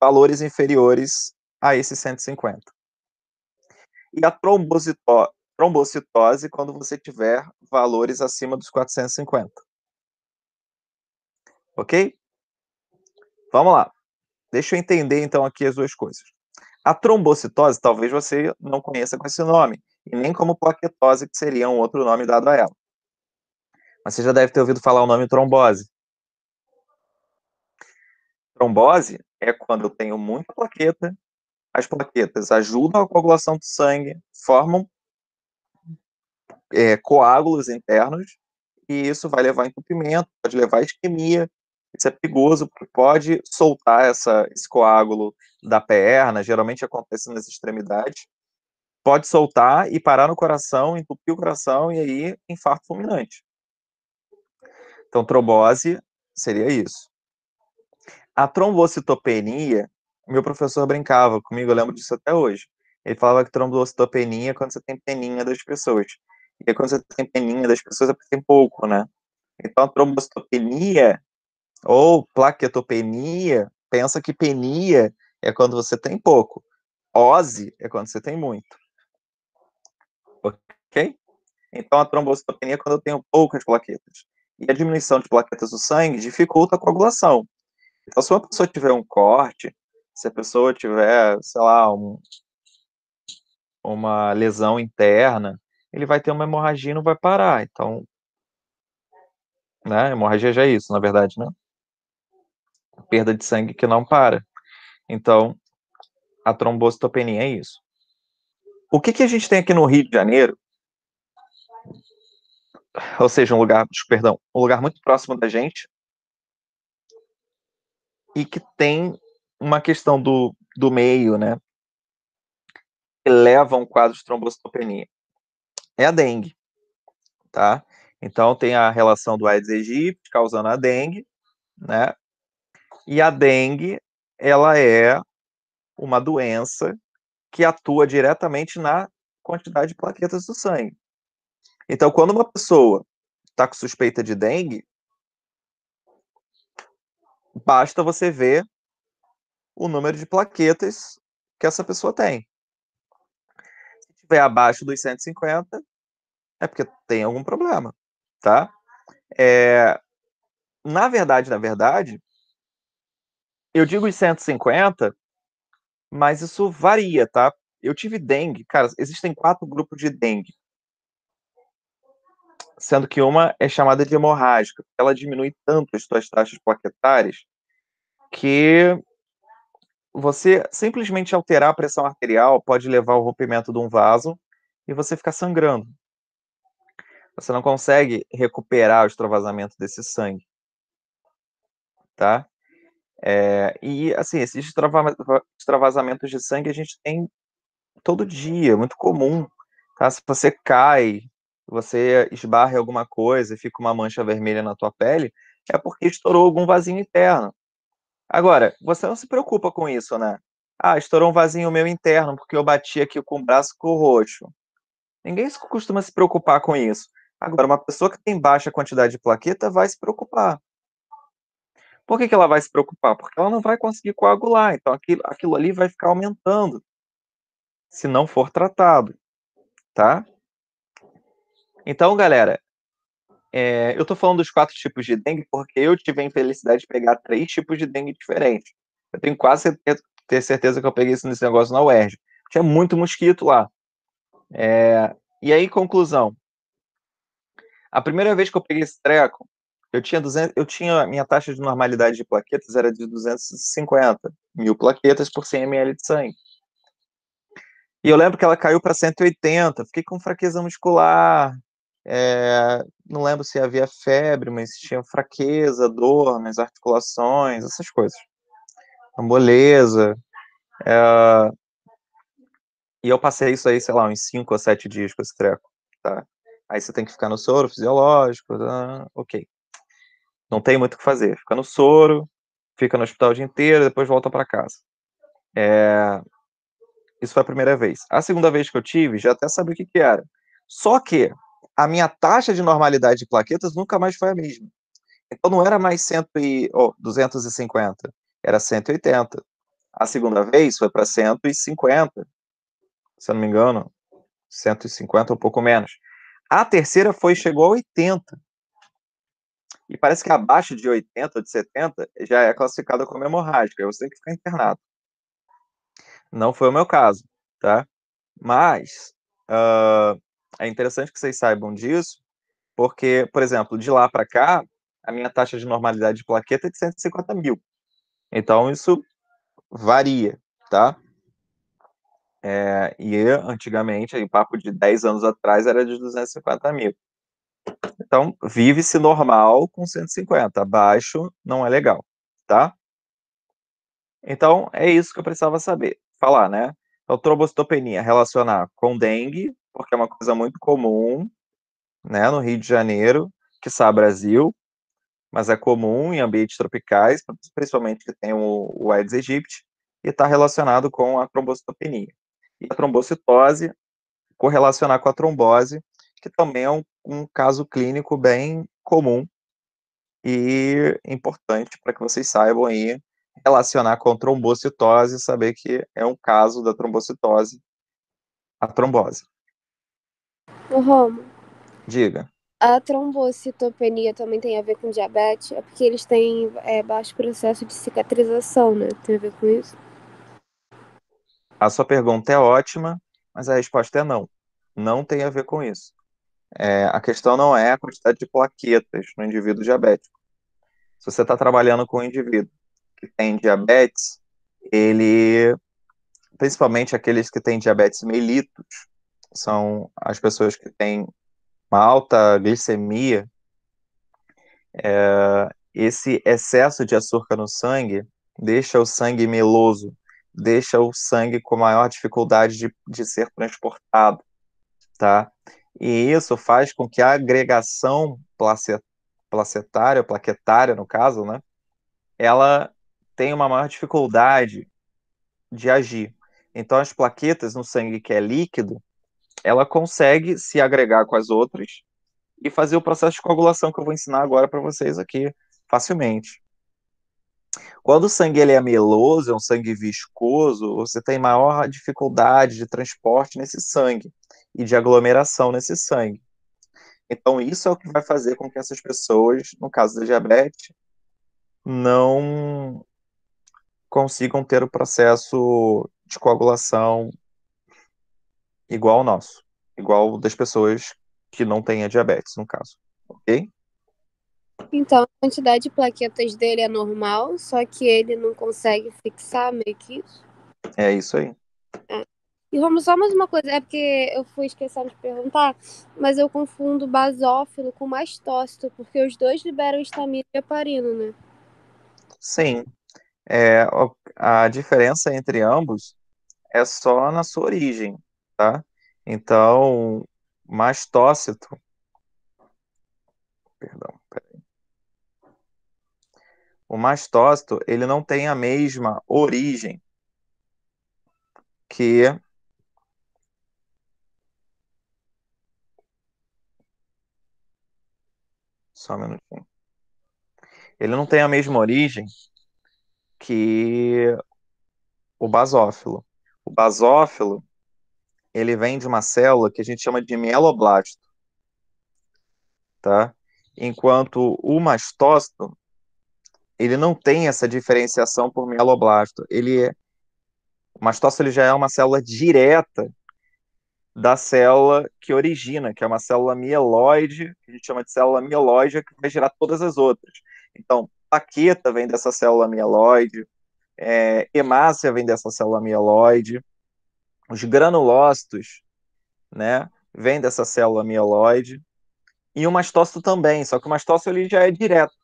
valores inferiores a esses 150. E a trombocitose, quando você tiver valores acima dos 450. Ok? Vamos lá. Deixa eu entender, então, aqui as duas coisas. A trombocitose, talvez você não conheça com esse nome, e nem como plaquetose, que seria um outro nome dado a ela. Mas você já deve ter ouvido falar o nome trombose. Trombose é quando eu tenho muita plaqueta, as plaquetas ajudam a coagulação do sangue, formam coágulos internos, e isso vai levar a entupimento, pode levar a isquemia. Isso é perigoso, porque pode soltar esse coágulo da perna, geralmente acontece nas extremidades, pode soltar e parar no coração, entupir o coração, e aí infarto fulminante. Então, trombose seria isso. A trombocitopenia, meu professor brincava comigo, eu lembro disso até hoje. Ele falava que trombocitopenia é quando você tem peninha das pessoas. E aí, quando você tem peninha das pessoas, é porque tem pouco, né? Então, a trombocitopenia ou plaquetopenia, pensa que penia é quando você tem pouco. Ose é quando você tem muito. Ok? Então, a trombocitopenia é quando eu tenho poucas plaquetas. E a diminuição de plaquetas no sangue dificulta a coagulação. Então, se uma pessoa tiver um corte, se a pessoa tiver, sei lá, uma lesão interna, ele vai ter uma hemorragia e não vai parar. Então, né, hemorragia já é isso, na verdade, né? Perda de sangue que não para. Então, a trombocitopenia é isso. O que a gente tem aqui no Rio de Janeiro, ou seja, um lugar muito próximo da gente, e que tem uma questão do meio, né, que leva a um quadro de trombocitopenia. É a dengue, tá? Então, tem a relação do Aedes aegypti causando a dengue, né? E a dengue, ela é uma doença que atua diretamente na quantidade de plaquetas do sangue. Então, quando uma pessoa está com suspeita de dengue, basta você ver o número de plaquetas que essa pessoa tem. Se estiver abaixo dos 150, é porque tem algum problema, tá? Na verdade, eu digo os 150, mas isso varia, tá? Eu tive dengue, cara, existem 4 grupos de dengue, sendo que uma é chamada de hemorrágica, porque ela diminui tanto as suas taxas plaquetárias que você simplesmente alterar a pressão arterial pode levar ao rompimento de um vaso e você ficar sangrando. Você não consegue recuperar o extravasamento desse sangue, tá? E, assim, esses extravasamentos de sangue a gente tem todo dia, muito comum, tá? Se você cai, você esbarra em alguma coisa e fica uma mancha vermelha na tua pele, é porque estourou algum vasinho interno. Agora, você não se preocupa com isso, né? Ah, estourou um vasinho meu interno porque eu bati aqui com o braço com o roxo. Ninguém costuma se preocupar com isso. Agora, uma pessoa que tem baixa quantidade de plaqueta vai se preocupar. Por que ela vai se preocupar? Porque ela não vai conseguir coagular, então aquilo ali vai ficar aumentando se não for tratado, tá? Então, galera, eu tô falando dos 4 tipos de dengue porque eu tive a infelicidade de pegar 3 tipos de dengue diferentes. Eu tenho quase ter certeza que eu peguei nesse negócio na UERJ. Tinha muito mosquito lá. E aí, conclusão. A primeira vez que eu peguei esse treco, a minha taxa de normalidade de plaquetas era de 250 mil plaquetas por 100 ml de sangue. E eu lembro que ela caiu para 180, fiquei com fraqueza muscular, não lembro se havia febre, mas tinha fraqueza, dor nas articulações, essas coisas. Moleza. E eu passei isso aí, sei lá, uns 5 ou 7 dias com esse treco, tá? Aí você tem que ficar no soro fisiológico, ok. Não tem muito o que fazer. Fica no soro, fica no hospital o dia inteiro, depois volta para casa. Isso foi a primeira vez. A segunda vez que eu tive, já até sabia o que era. Só que a minha taxa de normalidade de plaquetas nunca mais foi a mesma. Então não era mais 250, era 180. A segunda vez foi para 150, se eu não me engano, 150 ou um pouco menos. A terceira chegou a 80. E parece que abaixo de 80 ou de 70 já é classificada como hemorrágica, aí você tem que ficar internado. Não foi o meu caso, tá? Mas é interessante que vocês saibam disso, porque, por exemplo, de lá para cá, a minha taxa de normalidade de plaqueta é de 150 mil. Então, isso varia, tá? E antigamente, em papo de 10 anos atrás, era de 250 mil. Então, vive-se normal com 150. Abaixo não é legal, tá? Então, é isso que eu precisava saber. Falar, né? Então, trombocitopenia relacionar com dengue, porque é uma coisa muito comum, né, no Rio de Janeiro, quiçá Brasil, mas é comum em ambientes tropicais, principalmente que tem o Aedes aegypti, e está relacionado com a trombocitopenia. E a trombocitose correlacionar com a trombose, que também é um caso clínico bem comum e importante para que vocês saibam aí relacionar com trombocitose, saber que é um caso da trombocitose, a trombose. O Romo, Diga. a trombocitopenia também tem a ver com diabetes? É porque eles têm baixo processo de cicatrização, né? Tem a ver com isso? A sua pergunta é ótima, mas a resposta é não. Não tem a ver com isso. A questão não é a quantidade de plaquetas no indivíduo diabético. Se você está trabalhando com um indivíduo que tem diabetes, ele, principalmente aqueles que têm diabetes mellitus, são as pessoas que têm uma alta glicemia, esse excesso de açúcar no sangue deixa o sangue meloso, deixa o sangue com maior dificuldade de ser transportado, tá? E isso faz com que a agregação placentária, plaquetária no caso, né, ela tenha uma maior dificuldade de agir. Então as plaquetas no sangue que é líquido, ela consegue se agregar com as outras e fazer o processo de coagulação que eu vou ensinar agora para vocês aqui facilmente. Quando o sangue ele é meloso, é um sangue viscoso, você tem maior dificuldade de transporte nesse sangue e de aglomeração nesse sangue. Então, isso é o que vai fazer com que essas pessoas, no caso da diabetes, não consigam ter o processo de coagulação igual ao nosso, igual das pessoas que não têm a diabetes, no caso, ok? Então, a quantidade de plaquetas dele é normal, só que ele não consegue fixar meio que isso? É isso aí. E vamos só mais uma coisa, é porque eu fui esquecendo de perguntar, mas eu confundo basófilo com mastócito, porque os dois liberam histamina e heparina, né? Sim, a diferença entre ambos é só na sua origem, tá? Então, mastócito, perdão, o mastócito, ele não tem a mesma origem que só um minutinho. Ele não tem a mesma origem que o basófilo. O basófilo, ele vem de uma célula que a gente chama de mieloblasto, tá? Enquanto o mastócito, ele não tem essa diferenciação por mieloblasto. O mastócito ele já é uma célula direta da célula que origina, que é uma célula mieloide, que a gente chama de célula mieloide, que vai gerar todas as outras. Então, plaqueta vem dessa célula mieloide, hemácia vem dessa célula mieloide, os granulócitos, né, vem dessa célula mieloide, e o mastócito também, só que o mastócito ele já é direto,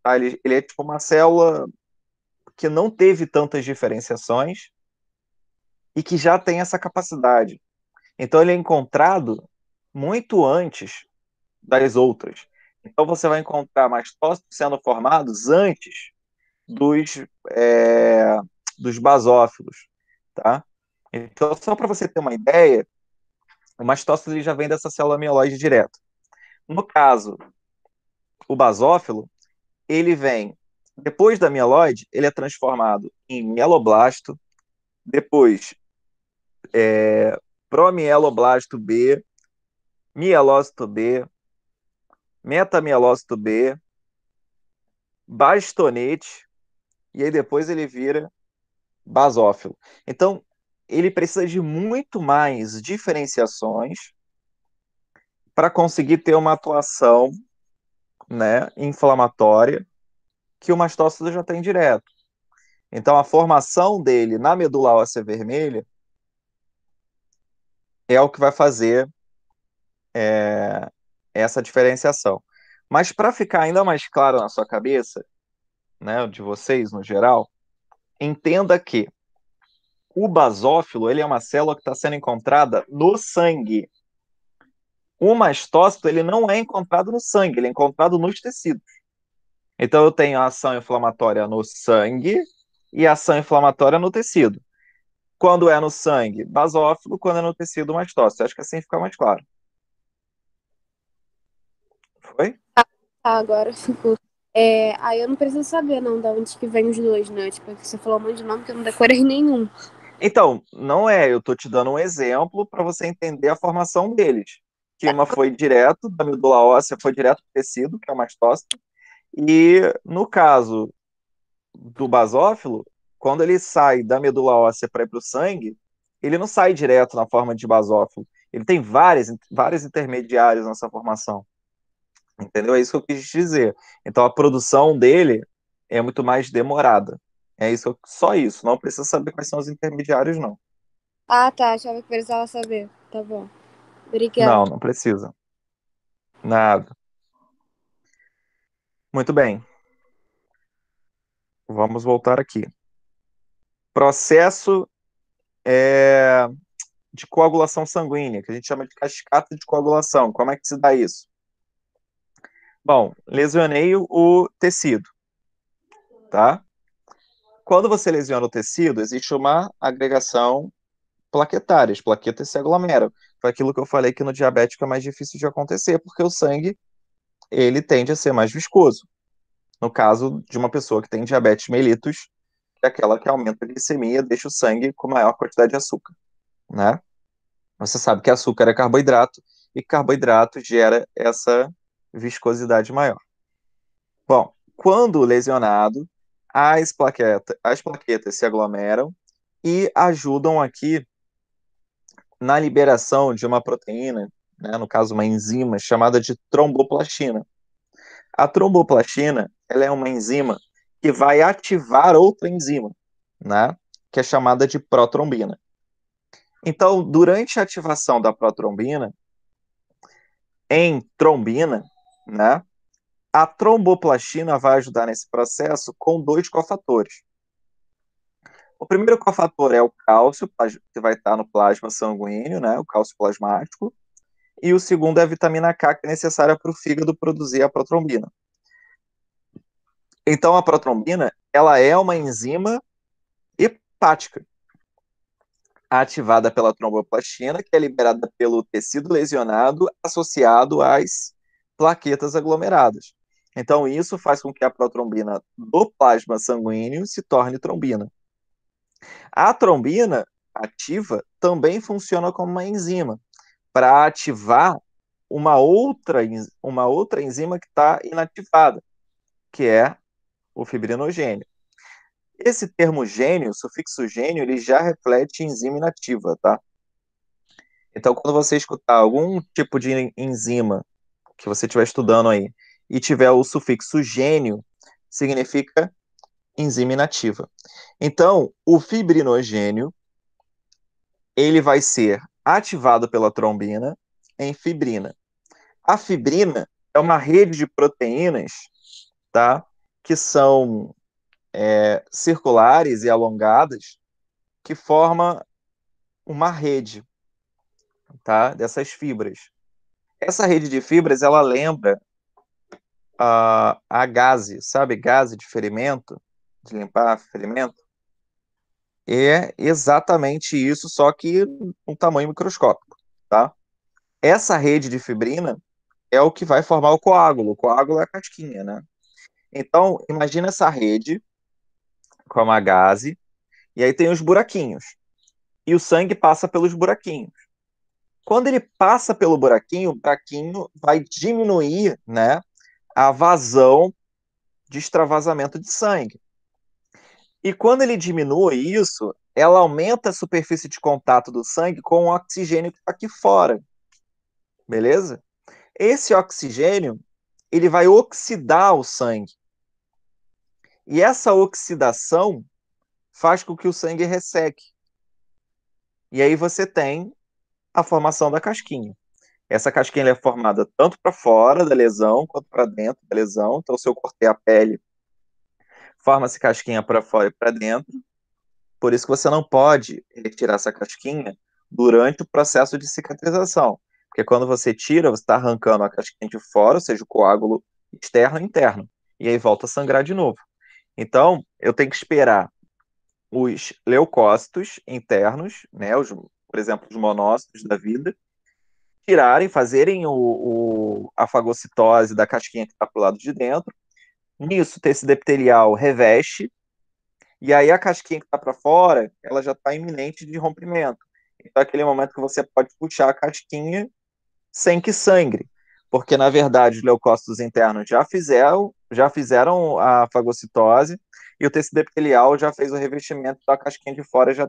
tá? Ele é tipo uma célula que não teve tantas diferenciações e que já tem essa capacidade. Então ele é encontrado muito antes das outras. Então você vai encontrar mastócitos sendo formados antes dos, dos basófilos, tá? Então, só para você ter uma ideia, o mastócito ele já vem dessa célula mieloide direto. No caso, o basófilo, ele vem depois da mieloide, ele é transformado em mieloblasto, depois promieloblasto B, mielócito B, metamielócito B, bastonete, e aí depois ele vira basófilo. Então, ele precisa de muito mais diferenciações para conseguir ter uma atuação, né, inflamatória que o mastócito já tem direto. Então, a formação dele na medula óssea vermelha é o que vai fazer essa diferenciação. Mas para ficar ainda mais claro na sua cabeça, né, de vocês no geral, entenda que o basófilo ele é uma célula que está sendo encontrada no sangue. O mastócito ele não é encontrado no sangue, ele é encontrado nos tecidos. Então eu tenho a ação inflamatória no sangue e a ação inflamatória no tecido. Quando é no sangue, basófilo, quando é no tecido, mastócito. Acho que assim fica mais claro. Foi? Tá, agora ficou. Aí eu não preciso saber, não, de onde que vem os dois, né? Tipo, você falou um monte de nome que eu não decorei nenhum. Então, não é, eu tô te dando um exemplo para você entender a formação deles. Que uma foi direto da medula óssea, foi direto do tecido, que é o mastócito, e no caso do basófilo, quando ele sai da medula óssea para ir para o sangue, ele não sai direto na forma de basófilo. Ele tem vários intermediários nessa formação. Entendeu? É isso que eu quis dizer. Então a produção dele é muito mais demorada. É isso, só isso. Não precisa saber quais são os intermediários, não. Ah, tá. Achava que precisava saber. Tá bom. Não, Obrigada. não precisa. Nada. Muito bem. Vamos voltar aqui. Processo de coagulação sanguínea, que a gente chama de cascata de coagulação. Como é que se dá isso? Bom, lesionei o tecido, tá? Quando você lesiona o tecido, existe uma agregação plaquetária, as plaquetas se aglomeram. Foi aquilo que eu falei que no diabético é mais difícil de acontecer, porque o sangue, ele tende a ser mais viscoso. No caso de uma pessoa que tem diabetes mellitus, que é aquela que aumenta a glicemia, deixa o sangue com maior quantidade de açúcar, né? Você sabe que açúcar é carboidrato, e carboidrato gera essa viscosidade maior. Bom, quando lesionado, as plaquetas se aglomeram e ajudam aqui na liberação de uma proteína, né, no caso uma enzima chamada de tromboplastina. A tromboplastina, ela é uma enzima que vai ativar outra enzima, né, que é chamada de protrombina. Então, durante a ativação da protrombina em trombina, né, a tromboplastina vai ajudar nesse processo com dois cofatores. O primeiro cofator é o cálcio, que vai estar no plasma sanguíneo, né, o cálcio plasmático, e o segundo é a vitamina K, que é necessária para o fígado produzir a protrombina. Então, a protrombina, ela é uma enzima hepática, ativada pela tromboplastina, que é liberada pelo tecido lesionado associado às plaquetas aglomeradas. Então, isso faz com que a protrombina do plasma sanguíneo se torne trombina. A trombina ativa também funciona como uma enzima para ativar uma outra enzima que está inativada, que é o fibrinogênio. Esse termo gênio, sufixo gênio, ele já reflete enzima inativa, tá? Então, quando você escutar algum tipo de enzima que você estiver estudando aí e tiver o sufixo gênio, significa enzima inativa. Então, o fibrinogênio, ele vai ser ativado pela trombina em fibrina. A fibrina é uma rede de proteínas, tá? Que são circulares e alongadas, que forma uma rede, tá? Dessas fibras. Essa rede de fibras, ela lembra a gaze, sabe? Gaze de ferimento, de limpar ferimento. É exatamente isso, só que um tamanho microscópico, tá? Essa rede de fibrina é o que vai formar o coágulo. O coágulo é a casquinha, né? Então, imagina essa rede com uma gaze, e aí tem os buraquinhos. E o sangue passa pelos buraquinhos. Quando ele passa pelo buraquinho, o buraquinho vai diminuir, né, a vazão de extravasamento de sangue. E quando ele diminui isso, ela aumenta a superfície de contato do sangue com o oxigênio que está aqui fora, beleza? Esse oxigênio, ele vai oxidar o sangue. E essa oxidação faz com que o sangue resseque. E aí você tem a formação da casquinha. Essa casquinha é formada tanto para fora da lesão quanto para dentro da lesão. Então, se eu cortei a pele, forma-se casquinha para fora e para dentro. Por isso que você não pode retirar essa casquinha durante o processo de cicatrização. Porque quando você tira, você está arrancando a casquinha de fora, ou seja, o coágulo externo e interno. E aí volta a sangrar de novo. Então, eu tenho que esperar os leucócitos internos, né, por exemplo, os monócitos da vida, tirarem, fazerem a fagocitose da casquinha que está para o lado de dentro. Nisso, o tecido epitelial reveste, e aí a casquinha que está para fora, ela já está iminente de rompimento. Então, é aquele momento que você pode puxar a casquinha sem que sangre, porque, na verdade, os leucócitos internos já fizeram a fagocitose, e o tecido epitelial já fez o revestimento, então a casquinha de fora já,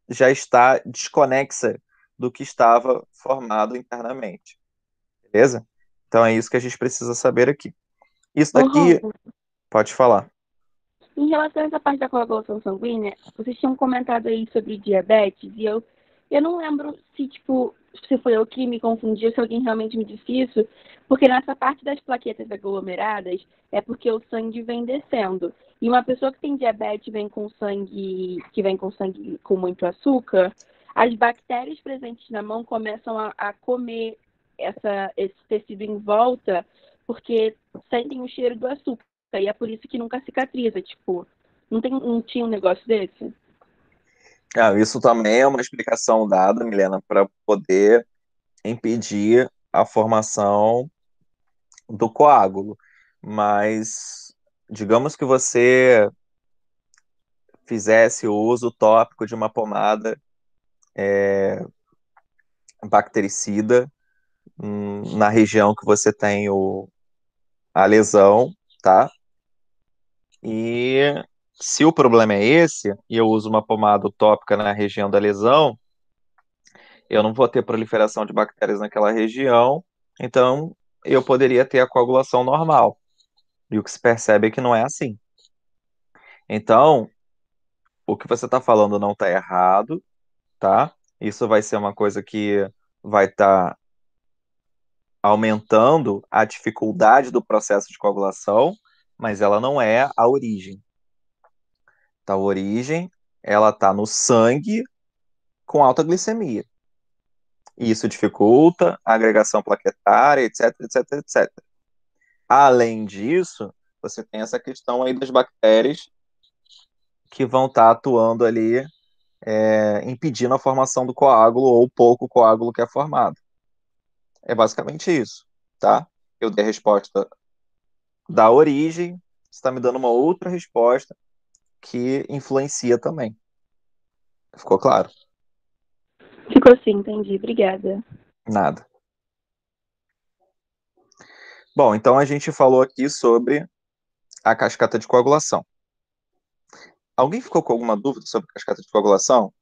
já está desconexa do que estava formado internamente. Beleza? Então é isso que a gente precisa saber aqui. Isso Ô, daqui, Rômulo, pode falar. em relação a essa parte da coagulação sanguínea, vocês tinham comentado aí sobre diabetes, e eu não lembro se, tipo, se foi eu que me confundi ou se alguém realmente me disse isso, porque nessa parte das plaquetas aglomeradas é porque o sangue vem descendo. E uma pessoa que tem diabetes vem com sangue com muito açúcar, as bactérias presentes na mão começam a comer esse tecido em volta, porque sentem o cheiro do açúcar. E é por isso que nunca cicatriza, tipo, não tinha um negócio desse? Isso também é uma explicação dada, Milena, para poder impedir a formação do coágulo. Mas digamos que você fizesse o uso tópico de uma pomada bactericida na região que você tem a lesão, tá? E se o problema é esse, e eu uso uma pomada tópica na região da lesão, eu não vou ter proliferação de bactérias naquela região, então eu poderia ter a coagulação normal. E o que se percebe é que não é assim. Então, o que você está falando não está errado, tá? Isso vai ser uma coisa que vai estar aumentando a dificuldade do processo de coagulação, mas ela não é a origem. Tá? A origem, ela está no sangue com alta glicemia. E isso dificulta a agregação plaquetária, etc, etc, etc. Além disso, você tem essa questão aí das bactérias que vão estar atuando ali, impedindo a formação do coágulo ou pouco coágulo que é formado. É basicamente isso, tá? Eu dei a resposta da origem, você está me dando uma outra resposta que influencia também. Ficou claro? Ficou sim, entendi. Obrigada. Nada. Bom, então a gente falou aqui sobre a cascata de coagulação. Alguém ficou com alguma dúvida sobre cascata de coagulação?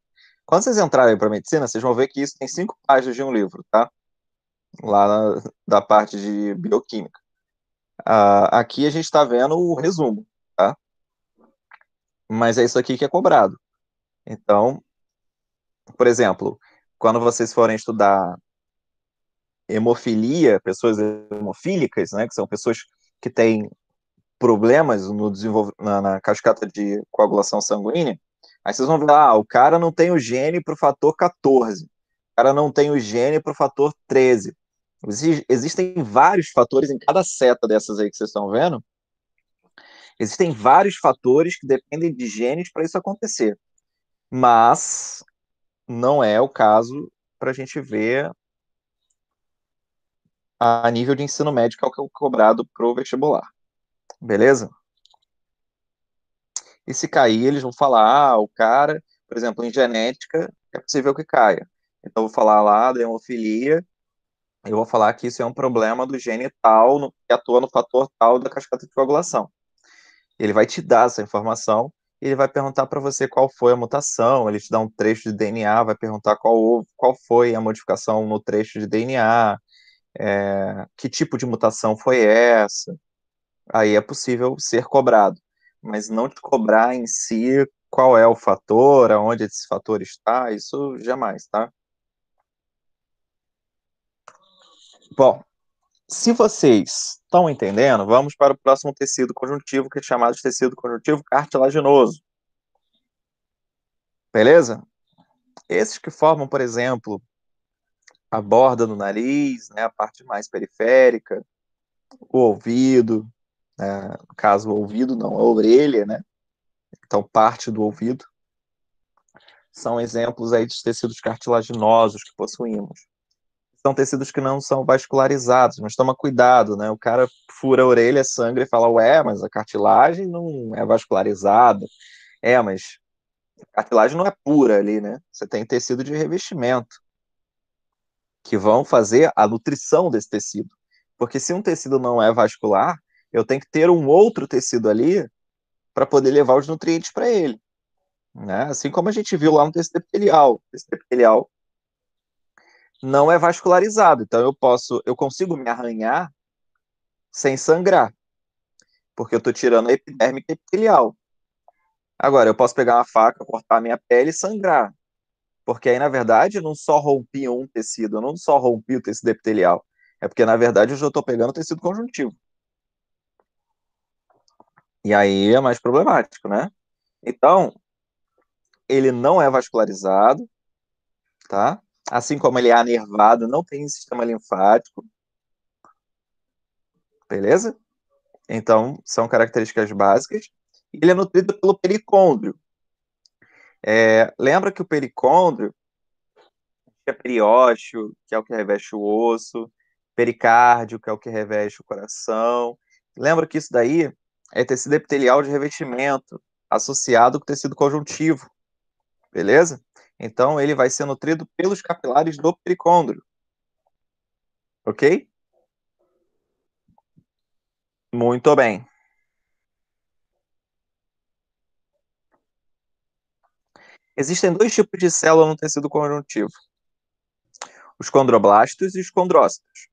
Quando vocês entrarem para a medicina, vocês vão ver que isso tem 5 páginas de um livro, tá? Lá da parte de bioquímica. Aqui a gente está vendo o resumo, tá? Mas é isso aqui que é cobrado. Então, por exemplo, quando vocês forem estudar hemofilia, pessoas hemofílicas, né, que são pessoas que têm problemas no na cascata de coagulação sanguínea, aí vocês vão ver, o cara não tem o gene para o fator 14, o cara não tem o gene para o fator 13. Existem vários fatores em cada seta dessas aí que vocês estão vendo. Existem vários fatores que dependem de genes para isso acontecer. Mas não é o caso para a gente ver a nível de ensino médio, que é o que é cobrado para o vestibular. Beleza? E se cair, eles vão falar, o cara, por exemplo, em genética, é possível que caia. Então, eu vou falar lá da hemofilia, eu vou falar que isso é um problema do gene tal, que atua no fator tal da cascata de coagulação. Ele vai te dar essa informação, e ele vai perguntar para você qual foi a mutação, ele te dá um trecho de DNA, vai perguntar qual foi a modificação no trecho de DNA, que tipo de mutação foi essa. Aí é possível ser cobrado, mas não te cobrar em si qual é o fator, aonde esse fator está, isso jamais, tá? Bom, se vocês estão entendendo, vamos para o próximo tecido conjuntivo, que é chamado de tecido conjuntivo cartilaginoso. Beleza? Esses que formam, por exemplo, a borda do nariz, né, a parte mais periférica, o ouvido, no caso, o ouvido não, a orelha, né? Então, parte do ouvido. São exemplos aí de tecidos cartilaginosos que possuímos. São tecidos que não são vascularizados, mas toma cuidado, né? O cara fura a orelha, sangra e fala, ué, mas a cartilagem não é vascularizada. Mas a cartilagem não é pura ali, né? Você tem tecido de revestimento, que vão fazer a nutrição desse tecido. Porque se um tecido não é vascular, eu tenho que ter um outro tecido ali para poder levar os nutrientes para ele. Né? Assim como a gente viu lá no tecido epitelial. O tecido epitelial não é vascularizado, então eu consigo me arranhar sem sangrar, porque eu estou tirando a epidérmica epitelial. Agora, eu posso pegar uma faca, cortar a minha pele e sangrar, porque aí, na verdade, eu não só rompi um tecido, eu não só rompi o tecido epitelial, é porque, na verdade, eu já estou pegando o tecido conjuntivo. E aí é mais problemático, né? Então, ele não é vascularizado, tá? Assim como ele é anervado, não tem sistema linfático, beleza? Então, são características básicas. Ele é nutrido pelo pericôndrio. Lembra que o pericôndrio é periósteo, que é o que reveste o osso, pericárdio, que é o que reveste o coração. Lembra que isso daí é tecido epitelial de revestimento, associado com tecido conjuntivo, beleza? Então, ele vai ser nutrido pelos capilares do pericôndrio, ok? Muito bem. Existem dois tipos de célula no tecido conjuntivo: os condroblastos e os condrócitos.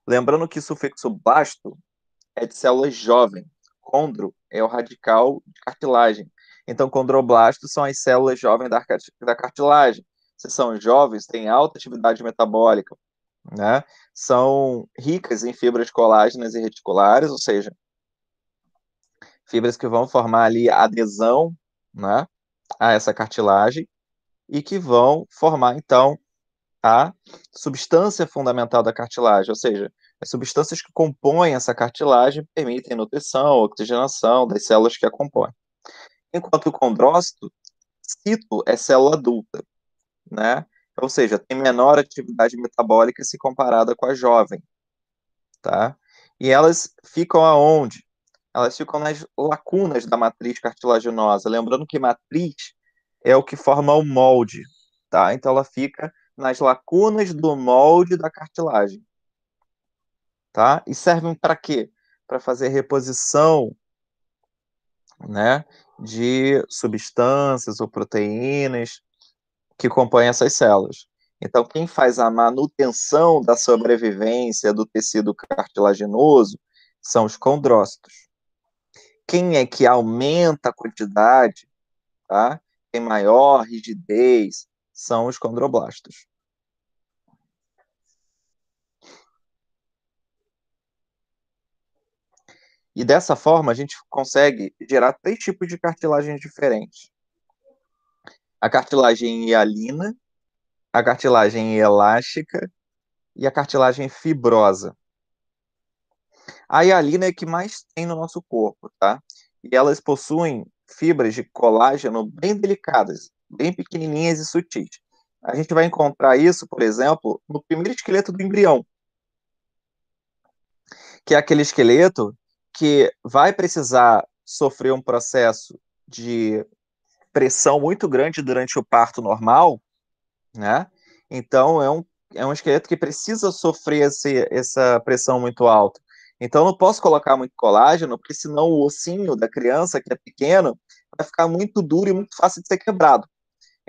Lembrando que o sufixo blasto é de células jovens. Condro é o radical de cartilagem. Então, condroblastos são as células jovens da cartilagem. Se são jovens, têm alta atividade metabólica, né? São ricas em fibras colágenas e reticulares, ou seja, fibras que vão formar ali adesão, né, a essa cartilagem e que vão formar, então, a substância fundamental da cartilagem, ou seja, as substâncias que compõem essa cartilagem permitem nutrição, oxigenação das células que a compõem. Enquanto o condrócito, cito é célula adulta, né? Ou seja, tem menor atividade metabólica se comparada com a jovem, tá? E elas ficam aonde? Elas ficam nas lacunas da matriz cartilaginosa. Lembrando que matriz é o que forma o molde, tá? Então ela fica nas lacunas do molde da cartilagem, tá? E servem para quê? Para fazer reposição, né, de substâncias ou proteínas que compõem essas células. Então, quem faz a manutenção da sobrevivência do tecido cartilaginoso são os condrócitos. Quem é que aumenta a quantidade, tá? Tem maior rigidez, são os condroblastos. E dessa forma, a gente consegue gerar 3 tipos de cartilagens diferentes: a cartilagem hialina, a cartilagem elástica e a cartilagem fibrosa. A hialina é a que mais tem no nosso corpo, tá? E elas possuem fibras de colágeno bem delicadas, bem pequenininhas e sutis. A gente vai encontrar isso, por exemplo, no primeiro esqueleto do embrião, que é aquele esqueleto que vai precisar sofrer um processo de pressão muito grande durante o parto normal, né? Então, é um esqueleto que precisa sofrer essa pressão muito alta. Então, eu não posso colocar muito colágeno, porque senão o ossinho da criança, que é pequeno, vai ficar muito duro e muito fácil de ser quebrado.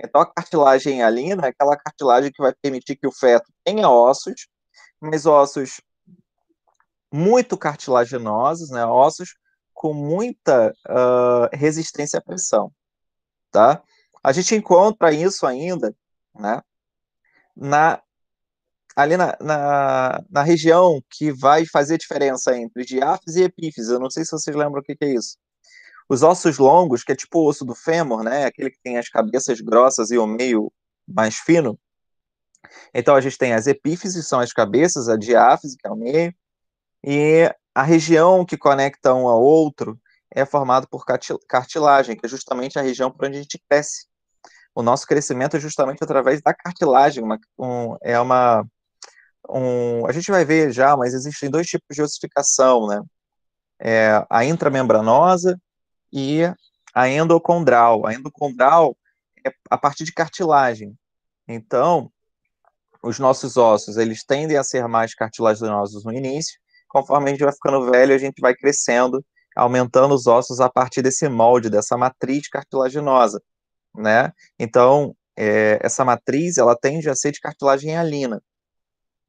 Então, a cartilagem hialina é aquela cartilagem que vai permitir que o feto tenha ossos, mas ossos muito cartilaginosos, né? Ossos com muita resistência à pressão, tá? A gente encontra isso ainda, né? Ali na região que vai fazer diferença entre diáfise e epífise. Eu não sei se vocês lembram o que é isso. Os ossos longos, que é tipo o osso do fêmur, né? Aquele que tem as cabeças grossas e o meio mais fino. Então a gente tem as epífises, são as cabeças, a diáfise, que é o meio, e a região que conecta um ao outro é formada por cartilagem, que é justamente a região por onde a gente cresce. O nosso crescimento é justamente através da cartilagem. A gente vai ver já, mas existem dois tipos de ossificação, né? A intramembranosa e a endocondral. A endocondral é a partir de cartilagem. Então, os nossos ossos, eles tendem a ser mais cartilaginosos no início. Conforme a gente vai ficando velho, a gente vai crescendo, aumentando os ossos a partir desse molde, dessa matriz cartilaginosa, né? Então, essa matriz, ela tende a ser de cartilagem hialina,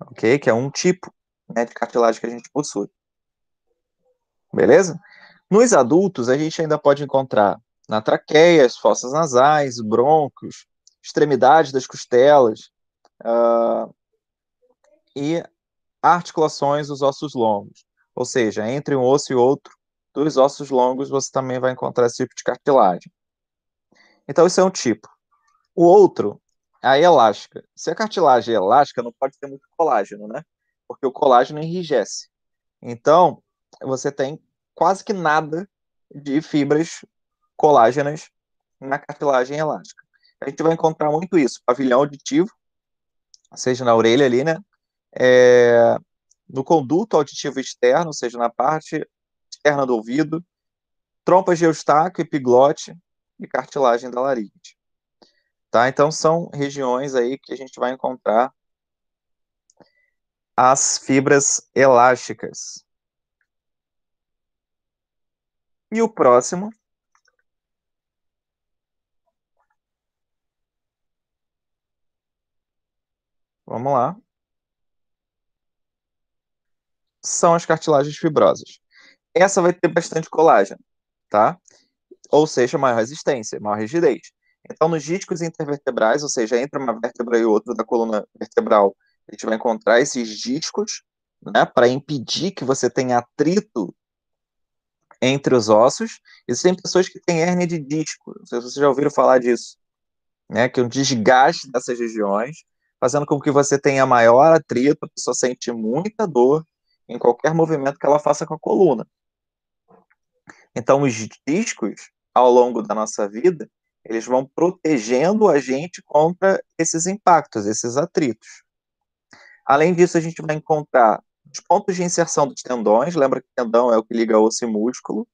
ok? Que é um tipo, né, de cartilagem que a gente possui. Beleza? Nos adultos, a gente ainda pode encontrar na traqueia, as fossas nasais, brônquios, extremidades das costelas, e articulações dos ossos longos. Ou seja, entre um osso e outro, dos ossos longos, você também vai encontrar esse tipo de cartilagem. Então, isso é um tipo. O outro, a elástica. Se a cartilagem é elástica, não pode ter muito colágeno, né? Porque o colágeno enrijece. Então, você tem quase que nada de fibras colágenas na cartilagem elástica. A gente vai encontrar muito isso, pavilhão auditivo, seja na orelha ali, né? No conduto auditivo externo, ou seja, na parte externa do ouvido, trompas de Eustáquio, epiglote e cartilagem da laringe. Tá? Então, são regiões aí que a gente vai encontrar as fibras elásticas. E o próximo vamos lá, são as cartilagens fibrosas. Essa vai ter bastante colágeno, tá? Ou seja, maior resistência, maior rigidez. Então, nos discos intervertebrais, ou seja, entre uma vértebra e outra da coluna vertebral, a gente vai encontrar esses discos, né, para impedir que você tenha atrito entre os ossos. Existem pessoas que têm hérnia de disco, não sei se vocês já ouviram falar disso, né, que é um desgaste dessas regiões, fazendo com que você tenha maior atrito, a pessoa sente muita dor em qualquer movimento que ela faça com a coluna. Então, os discos, ao longo da nossa vida, eles vão protegendo a gente contra esses impactos, esses atritos. Além disso, a gente vai encontrar os pontos de inserção dos tendões. Lembra que o tendão é o que liga osso e músculo.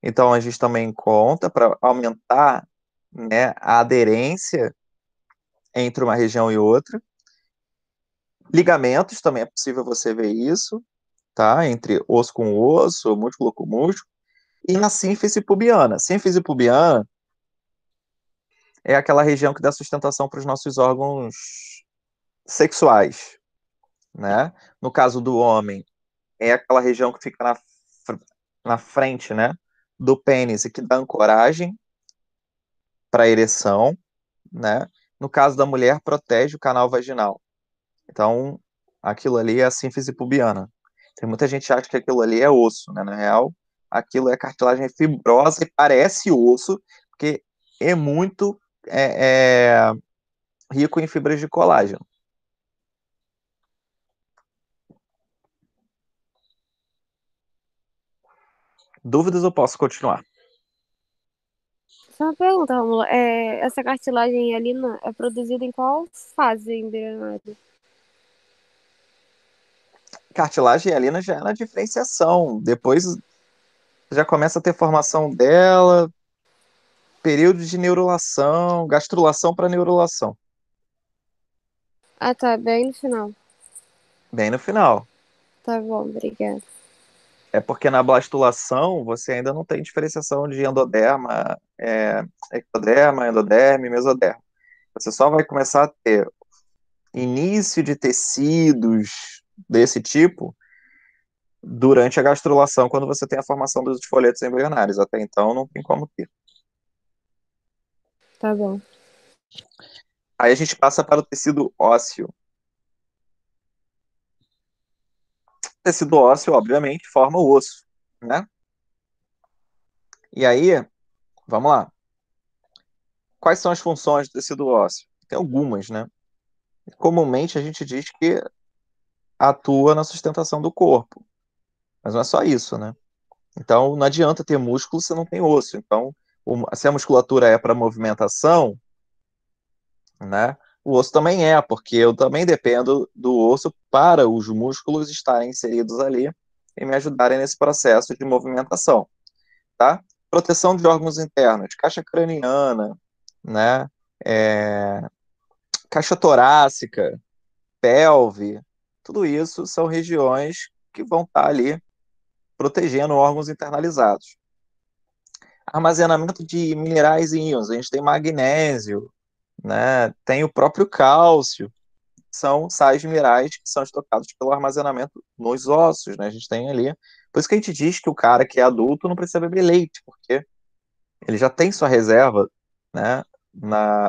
Então, a gente também encontra para aumentar, né, a aderência entre uma região e outra. Ligamentos, também é possível você ver isso, tá? Entre osso com osso, músculo com músculo. E na sínfise pubiana. Sínfise pubiana é aquela região que dá sustentação para os nossos órgãos sexuais, né? No caso do homem, é aquela região que fica na frente, né, do pênis e que dá ancoragem para a ereção, né? No caso da mulher, protege o canal vaginal. Então, aquilo ali é a sínfise pubiana. Tem muita gente que acha que aquilo ali é osso, né? Na real, aquilo é cartilagem fibrosa e parece osso, porque é muito rico em fibras de colágeno. Dúvidas ou posso continuar? Só uma pergunta, Romulo. Essa cartilagem hialina é produzida em qual fase embrionária? Cartilagem hialina já é na diferenciação. Depois já começa a ter formação dela, período de neurulação, gastrulação para neurulação. Ah, tá. Bem no final. Bem no final. Tá bom, obrigada. É porque na blastulação você ainda não tem diferenciação de endoderma, ectoderma, endoderme, mesoderma. Você só vai começar a ter início de tecidos desse tipo durante a gastrulação, quando você tem a formação dos folhetos embrionários. Até então não tem como ter. Tá bom. Aí a gente passa para o tecido ósseo. O tecido ósseo, obviamente, forma o osso, né? E aí, vamos lá. Quais são as funções do tecido ósseo? Tem algumas, né? Comumente a gente diz que atua na sustentação do corpo, mas não é só isso, né? Então não adianta ter músculo se não tem osso. Então, se a musculatura é para movimentação, né? O osso também é, porque eu também dependo do osso para os músculos estarem inseridos ali e me ajudarem nesse processo de movimentação, tá? Proteção de órgãos internos, caixa craniana, né? É, caixa torácica, pelve, tudo isso são regiões que vão estar ali protegendo órgãos internalizados. Armazenamento de minerais e íons, a gente tem magnésio, né? Tem o próprio cálcio, são sais minerais que são estocados pelo armazenamento nos ossos, né? A gente tem ali. Por isso que a gente diz que o cara que é adulto não precisa beber leite, porque ele já tem sua reserva, né?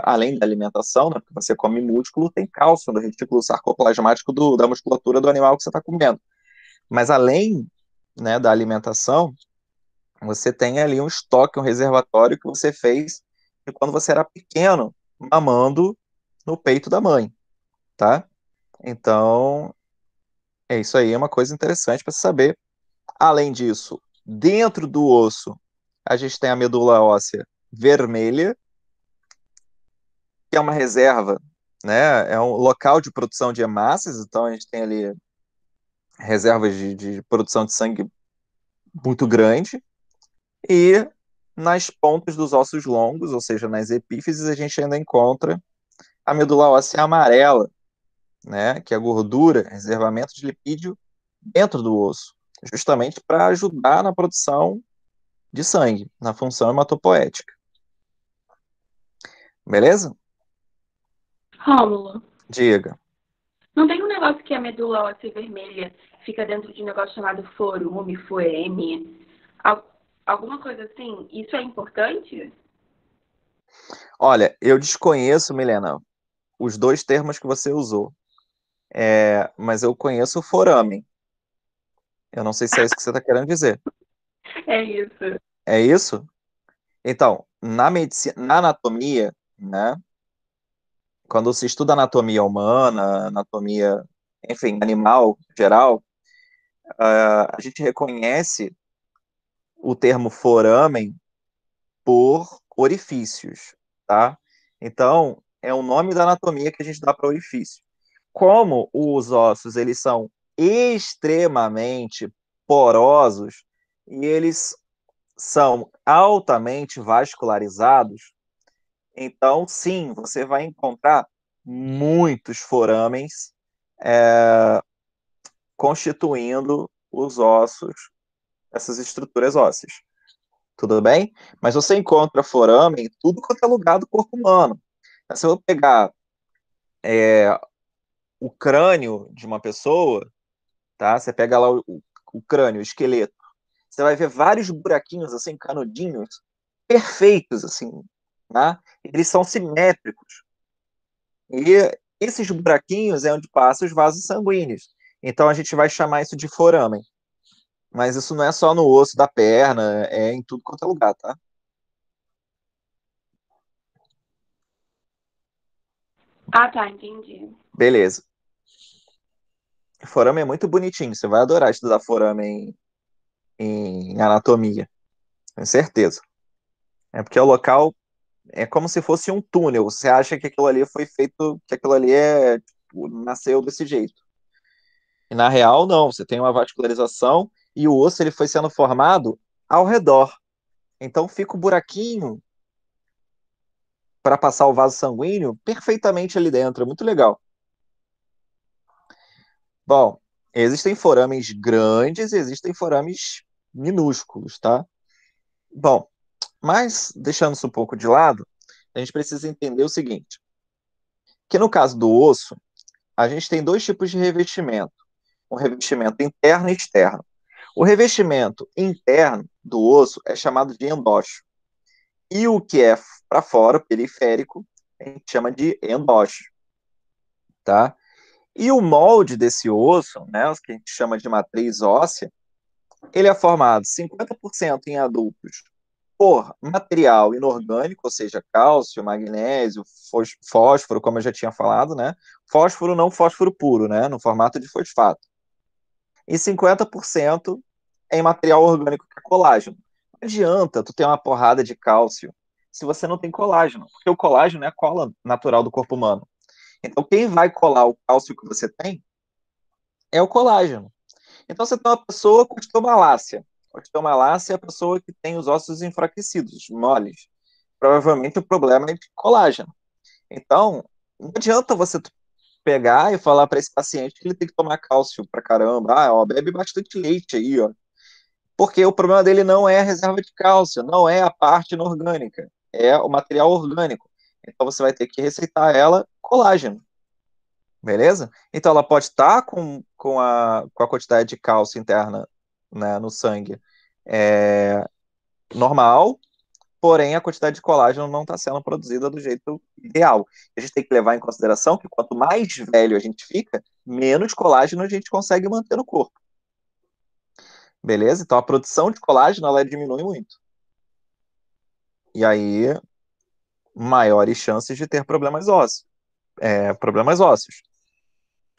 Além da alimentação, né? Porque você come músculo, tem cálcio no retículo sarcoplasmático da musculatura do animal que você está comendo. Mas além, né, da alimentação, você tem ali um estoque, um reservatório que você fez de quando você era pequeno, mamando no peito da mãe, tá? Então, é isso aí, é uma coisa interessante para saber. Além disso, dentro do osso, a gente tem a medula óssea vermelha, que é uma reserva, né? É um local de produção de hemácias, então a gente tem ali reservas de produção de sangue muito grande. E nas pontas dos ossos longos, ou seja, nas epífises, a gente ainda encontra a medula óssea amarela, né? Que é a gordura, reservamento de lipídio dentro do osso, justamente para ajudar na produção de sangue, na função hematopoética. Beleza? Rômulo, Diga. não tem um negócio que a medula óssea vermelha fica dentro de um negócio chamado forume, foeme? Alguma coisa assim? Isso é importante? Olha, eu desconheço, Milena, os dois termos que você usou, mas eu conheço o foramen. Eu não sei se é isso que você está querendo dizer. É isso. É isso? Então, na medicina, na anatomia, né? Quando se estuda anatomia humana, anatomia, enfim, animal em geral, a gente reconhece o termo foramen por orifícios, tá? Então, é o nome da anatomia que a gente dá para orifício. Como os ossos, eles são extremamente porosos e eles são altamente vascularizados, então, sim, você vai encontrar muitos foramens constituindo os ossos, essas estruturas ósseas. Tudo bem? Mas você encontra forame em tudo quanto é lugar do corpo humano. Se eu pegar o crânio de uma pessoa, tá? Você pega lá o crânio, o esqueleto, você vai ver vários buraquinhos, assim, canudinhos, perfeitos, assim, né? Eles são simétricos. E esses buraquinhos é onde passam os vasos sanguíneos. Então a gente vai chamar isso de foramen. Mas isso não é só no osso da perna, é em tudo quanto é lugar, tá? Ah, tá, entendi. Beleza. Foramen é muito bonitinho. Você vai adorar estudar foramen em anatomia. Com certeza. É porque o local é como se fosse um túnel. Você acha que aquilo ali foi feito, que aquilo ali tipo, nasceu desse jeito. E na real, não. Você tem uma vascularização e o osso ele foi sendo formado ao redor. Então fica o buraquinho para passar o vaso sanguíneo perfeitamente ali dentro. É muito legal. Bom, Existem forames grandes e existem forames minúsculos, tá? Bom, mas deixando isso um pouco de lado, a gente precisa entender o seguinte, que no caso do osso, a gente tem dois tipos de revestimento, um revestimento interno e externo. O revestimento interno do osso é chamado de endócio, e o que é para fora, o periférico, a gente chama de endócio, tá? E o molde desse osso, né, o que a gente chama de matriz óssea, ele é formado 50% em adultos por material inorgânico, ou seja, cálcio, magnésio, fósforo, como eu já tinha falado, né? Fósforo não fósforo puro, né? No formato de fosfato. E 50% em material orgânico, que é colágeno. Não adianta tu ter uma porrada de cálcio se você não tem colágeno, porque o colágeno é a cola natural do corpo humano. Então, quem vai colar o cálcio que você tem é o colágeno. Então, você tem uma pessoa com osteomalácia. Osteomalácia é a pessoa que tem os ossos enfraquecidos, moles. Provavelmente o problema é de colágeno. Então, não adianta você pegar e falar para esse paciente que ele tem que tomar cálcio pra caramba. Ah, ó, bebe bastante leite aí, ó. Porque o problema dele não é a reserva de cálcio, não é a parte inorgânica, é o material orgânico. Então, você vai ter que receitar ela colágeno. Beleza? Então ela pode estar com a quantidade de cálcio interna, né, no sangue normal, porém a quantidade de colágeno não está sendo produzida do jeito ideal. A gente tem que levar em consideração que quanto mais velho a gente fica, menos colágeno a gente consegue manter no corpo. Beleza? Então a produção de colágeno ela diminui muito. E aí, maiores chances de ter problemas ósseos. Problemas ósseos.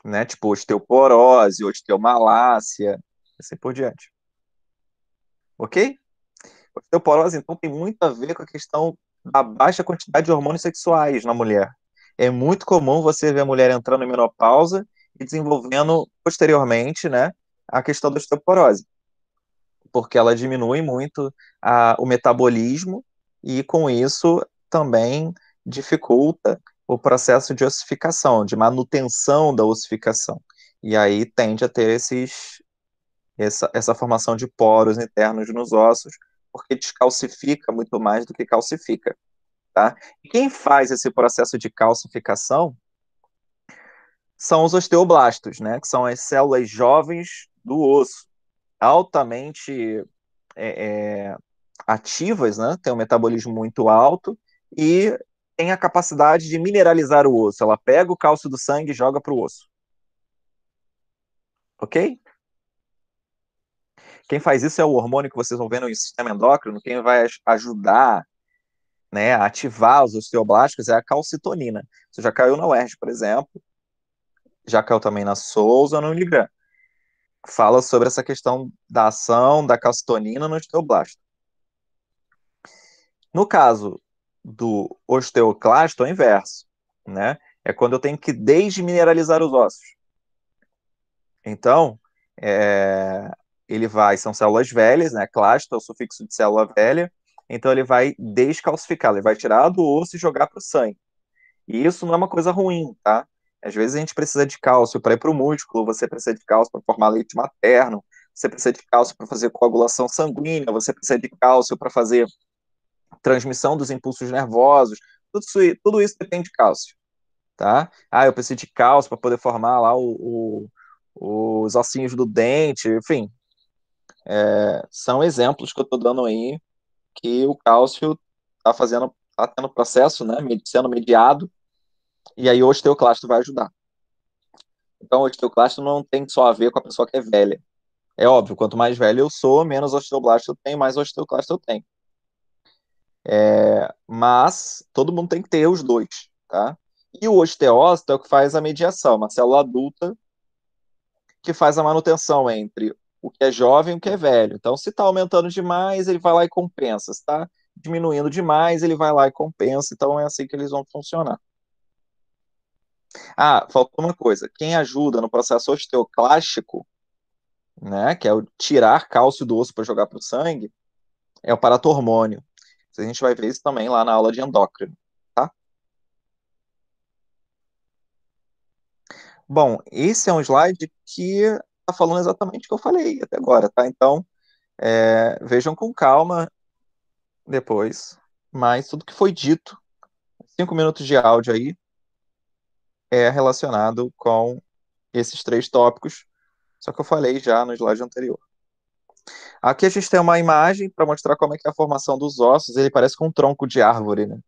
Né? Tipo osteoporose, osteomalácia, assim por diante. Ok? Osteoporose, então, tem muito a ver com a questão da baixa quantidade de hormônios sexuais na mulher. É muito comum você ver a mulher entrando em menopausa e desenvolvendo posteriormente, né, a questão da osteoporose, porque ela diminui muito o metabolismo e, com isso, também dificulta o processo de ossificação, de manutenção da ossificação. E aí tende a ter essa formação de poros internos nos ossos, porque descalcifica muito mais do que calcifica, tá? E quem faz esse processo de calcificação são os osteoblastos, né? Que são as células jovens do osso, altamente ativas, né? Tem um metabolismo muito alto e tem a capacidade de mineralizar o osso. Ela pega o cálcio do sangue e joga para o osso. Ok? Quem faz isso é o hormônio que vocês vão ver no sistema endócrino. Quem vai ajudar, né, a ativar os osteoblastos é a calcitonina. Você já caiu na UERJ, por exemplo, já caiu também na Souza, no Unigran. Fala sobre essa questão da ação da calcitonina no osteoblasto. No caso do osteoclasto, é o inverso, né? É quando eu tenho que desmineralizar os ossos. Então, são células velhas, né? Clasto é o sufixo de célula velha. Então, ele vai descalcificar, ele vai tirar do osso e jogar para o sangue. E isso não é uma coisa ruim, tá? Às vezes a gente precisa de cálcio para ir para o músculo, você precisa de cálcio para formar leite materno, você precisa de cálcio para fazer coagulação sanguínea, você precisa de cálcio para fazer transmissão dos impulsos nervosos, tudo isso depende de cálcio, tá? Ah, eu preciso de cálcio para poder formar lá os ossinhos do dente, enfim. São exemplos que eu estou dando aí que o cálcio está tendo processo, né, sendo mediado, e aí o osteoclasto vai ajudar. Então, o osteoclasto não tem só a ver com a pessoa que é velha. É óbvio, quanto mais velho eu sou, menos osteoblasto eu tenho, mais osteoclasto eu tenho. Mas todo mundo tem que ter os dois, tá? E o osteócito é o que faz a mediação, uma célula adulta que faz a manutenção entre o que é jovem e o que é velho. Então, se está aumentando demais, ele vai lá e compensa. Se está diminuindo demais, ele vai lá e compensa. Então, é assim que eles vão funcionar. Ah, faltou uma coisa. Quem ajuda no processo osteoclástico, né, que é o tirar cálcio do osso para jogar para o sangue, é o paratormônio. A gente vai ver isso também lá na aula de endócrino, tá? Bom, esse é um slide que está está falando exatamente o que eu falei até agora, tá? Então, vejam com calma depois, mas tudo que foi dito, 5 minutos de áudio aí, é relacionado com esses 3 tópicos, só que eu falei já no slide anterior. Aqui a gente tem uma imagem para mostrar como é que é a formação dos ossos, ele parece com um tronco de árvore, né?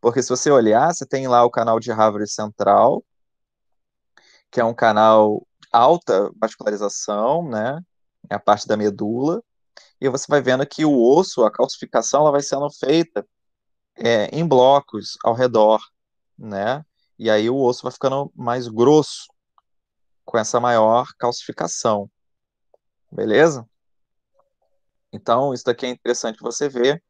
Porque se você olhar, você tem lá o canal de Haver central, que é um canal alta vascularização, né? É a parte da medula, e você vai vendo que o osso, a calcificação, ela vai sendo feita em blocos ao redor, né? E aí o osso vai ficando mais grosso, com essa maior calcificação, beleza? Então, isso daqui é interessante você ver,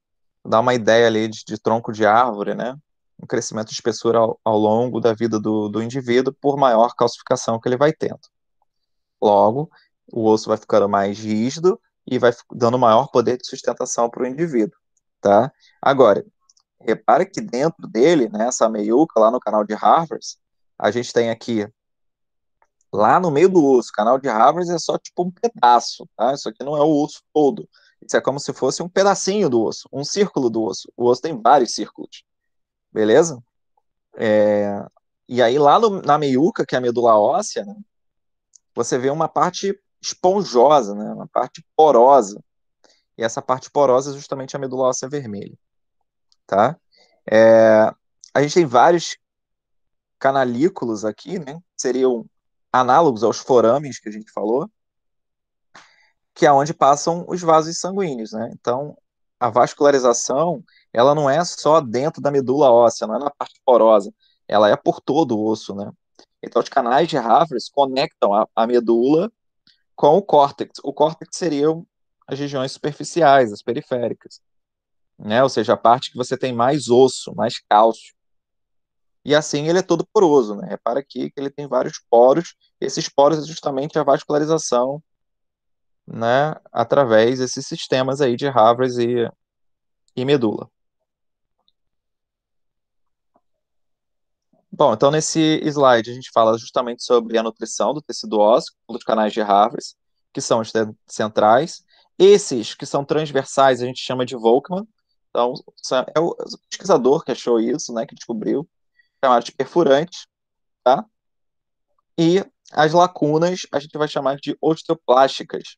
dá uma ideia ali de tronco de árvore, né? Um crescimento de espessura ao longo da vida do indivíduo, por maior calcificação que ele vai tendo. Logo, o osso vai ficando mais rígido e vai dando maior poder de sustentação para o indivíduo, tá? Agora, repare que dentro dele, né, essa meiuca lá no canal de Harvard, a gente tem aqui, lá no meio do osso, canal de Harvard é só tipo um pedaço, tá? Isso aqui não é o osso todo. Isso é como se fosse um pedacinho do osso, um círculo do osso. O osso tem vários círculos, beleza? E aí lá na meiuca, que é a medula óssea, né, você vê uma parte esponjosa, né, uma parte porosa. E essa parte porosa é justamente a medula óssea vermelha, tá? A gente tem vários canalículos aqui, né? Seriam análogos aos forames que a gente falou, que é onde passam os vasos sanguíneos, né? Então, a vascularização, ela não é só dentro da medula óssea, não é na parte porosa, ela é por todo o osso, né? Então, os canais de Havers conectam a medula com o córtex. O córtex seriam as regiões superficiais, as periféricas, né? Ou seja, a parte que você tem mais osso, mais cálcio. E assim ele é todo poroso, né? Repara aqui que ele tem vários poros. Esses poros é justamente a vascularização, né? Através desses sistemas aí de Havers e medula. Bom, então nesse slide a gente fala justamente sobre a nutrição do tecido ósseo, dos canais de Havers, que são os centrais. Esses que são transversais a gente chama de Volkmann. Então, é o pesquisador que achou isso, né? Que descobriu, chamado de perfurantes, tá? E as lacunas a gente vai chamar de osteoplásticas,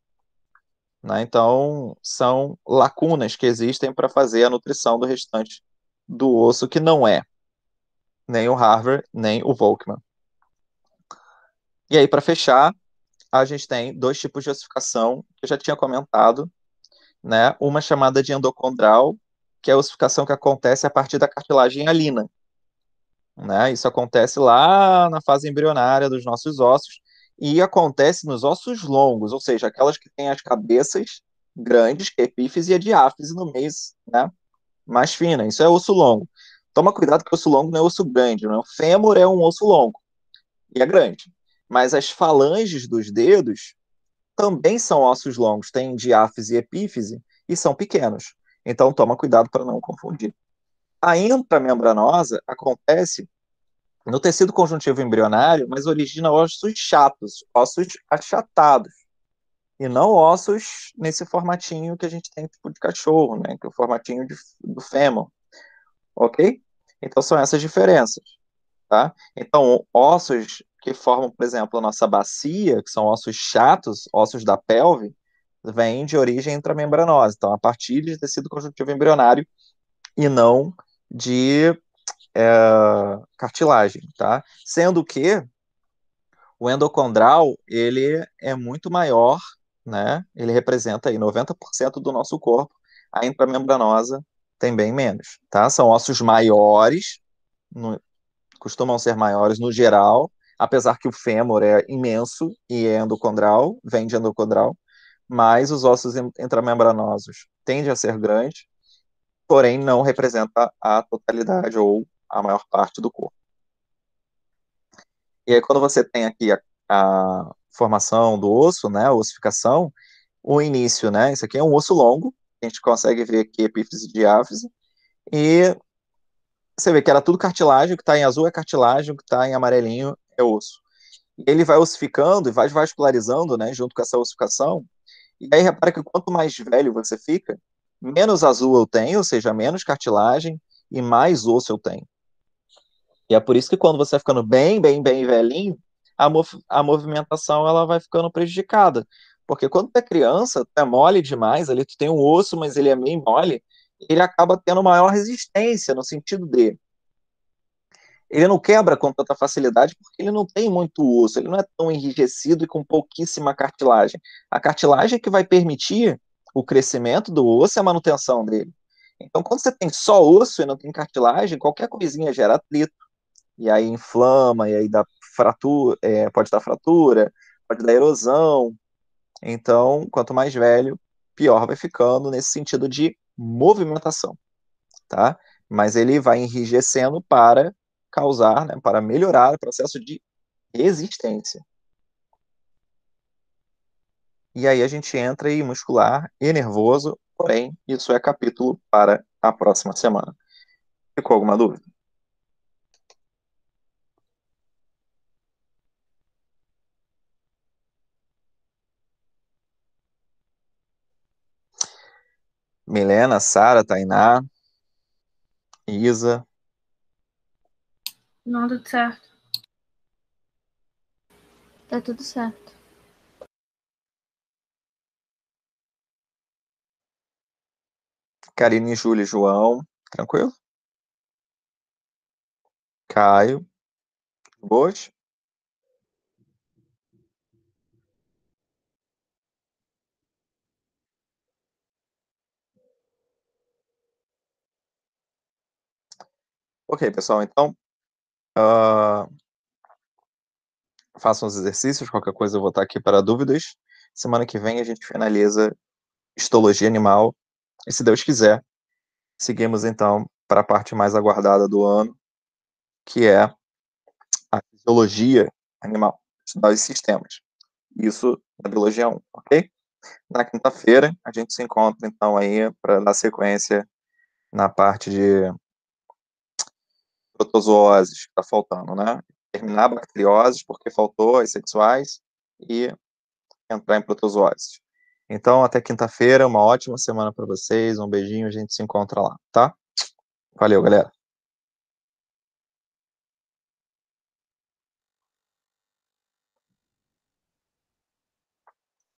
né? Então, são lacunas que existem para fazer a nutrição do restante do osso, que não é nem o Harvard, nem o Volkmann. E aí, para fechar, a gente tem 2 tipos de ossificação, que eu já tinha comentado, né? Uma chamada de endocondral, que é a ossificação que acontece a partir da cartilagem hialina, né? Isso acontece lá na fase embrionária dos nossos ossos e acontece nos ossos longos, ou seja, aquelas que têm as cabeças grandes, que é a epífise e a diáfise no meio, né? Mais fina. Isso é osso longo. Toma cuidado que o osso longo não é osso grande, não. O fêmur é um osso longo e é grande. Mas as falanges dos dedos também são ossos longos, têm diáfise e epífise e são pequenos. Então toma cuidado para não confundir. A intramembranosa acontece no tecido conjuntivo embrionário, mas origina ossos chatos, ossos achatados, e não ossos nesse formatinho que a gente tem tipo de cachorro, né, que é o formatinho do fêmur, ok? Então são essas diferenças, tá? Então ossos que formam, por exemplo, a nossa bacia, que são ossos chatos, ossos da pelve, vêm de origem intramembranosa, então a partir de tecido conjuntivo embrionário e não de cartilagem, tá? Sendo que o endocondral, ele é muito maior, né? Ele representa aí 90% do nosso corpo. A intramembranosa tem bem menos, tá? São ossos maiores, costumam ser maiores no geral, apesar que o fêmur é imenso e é endocondral, vem de endocondral, mas os ossos intramembranosos tendem a ser grandes, porém não representa a totalidade ou a maior parte do corpo. E aí, quando você tem aqui a formação do osso, né, a ossificação, o início, né, isso aqui é um osso longo, a gente consegue ver aqui epífise e diáfise, e você vê que era tudo cartilagem, o que está em azul é cartilagem, o que está em amarelinho é osso. E ele vai ossificando e vai vascularizando, né, junto com essa ossificação. E aí repara que quanto mais velho você fica, menos azul eu tenho, ou seja, menos cartilagem, e mais osso eu tenho. E é por isso que quando você vai ficando bem velhinho, a movimentação ela vai ficando prejudicada. Porque quando tu é criança, tu é mole demais, ali tu tem um osso, mas ele é meio mole, ele acaba tendo maior resistência, no sentido de ele não quebra com tanta facilidade porque ele não tem muito osso, ele não é tão enrijecido e com pouquíssima cartilagem. A cartilagem é que vai permitir o crescimento do osso e a manutenção dele. Então, quando você tem só osso e não tem cartilagem, qualquer coisinha gera atrito, e aí inflama, e aí dá fratura, pode dar fratura, pode dar erosão. Então, quanto mais velho, pior vai ficando nesse sentido de movimentação, tá? Mas ele vai enrijecendo para causar, né, para melhorar o processo de resistência. E aí a gente entra em muscular e nervoso, porém, isso é capítulo para a próxima semana. Ficou alguma dúvida? Milena, Sara, Tainá, Isa, Não, tudo certo. Tá tudo certo. Karine, Júlia e João, tranquilo? Caio, Boas? Ok, pessoal, então façam os exercícios, qualquer coisa eu vou estar aqui para dúvidas. Semana que vem a gente finaliza histologia animal, e se Deus quiser, seguimos então para a parte mais aguardada do ano, que é a fisiologia animal, estudar os sistemas. Isso na biologia 1, ok? Na quinta-feira, a gente se encontra então aí para dar sequência na parte de protozooses que está faltando, né? Terminar bacterioses, porque faltou as sexuais, e entrar em protozooses. Então, até quinta-feira, uma ótima semana para vocês, um beijinho, a gente se encontra lá, tá? Valeu, galera.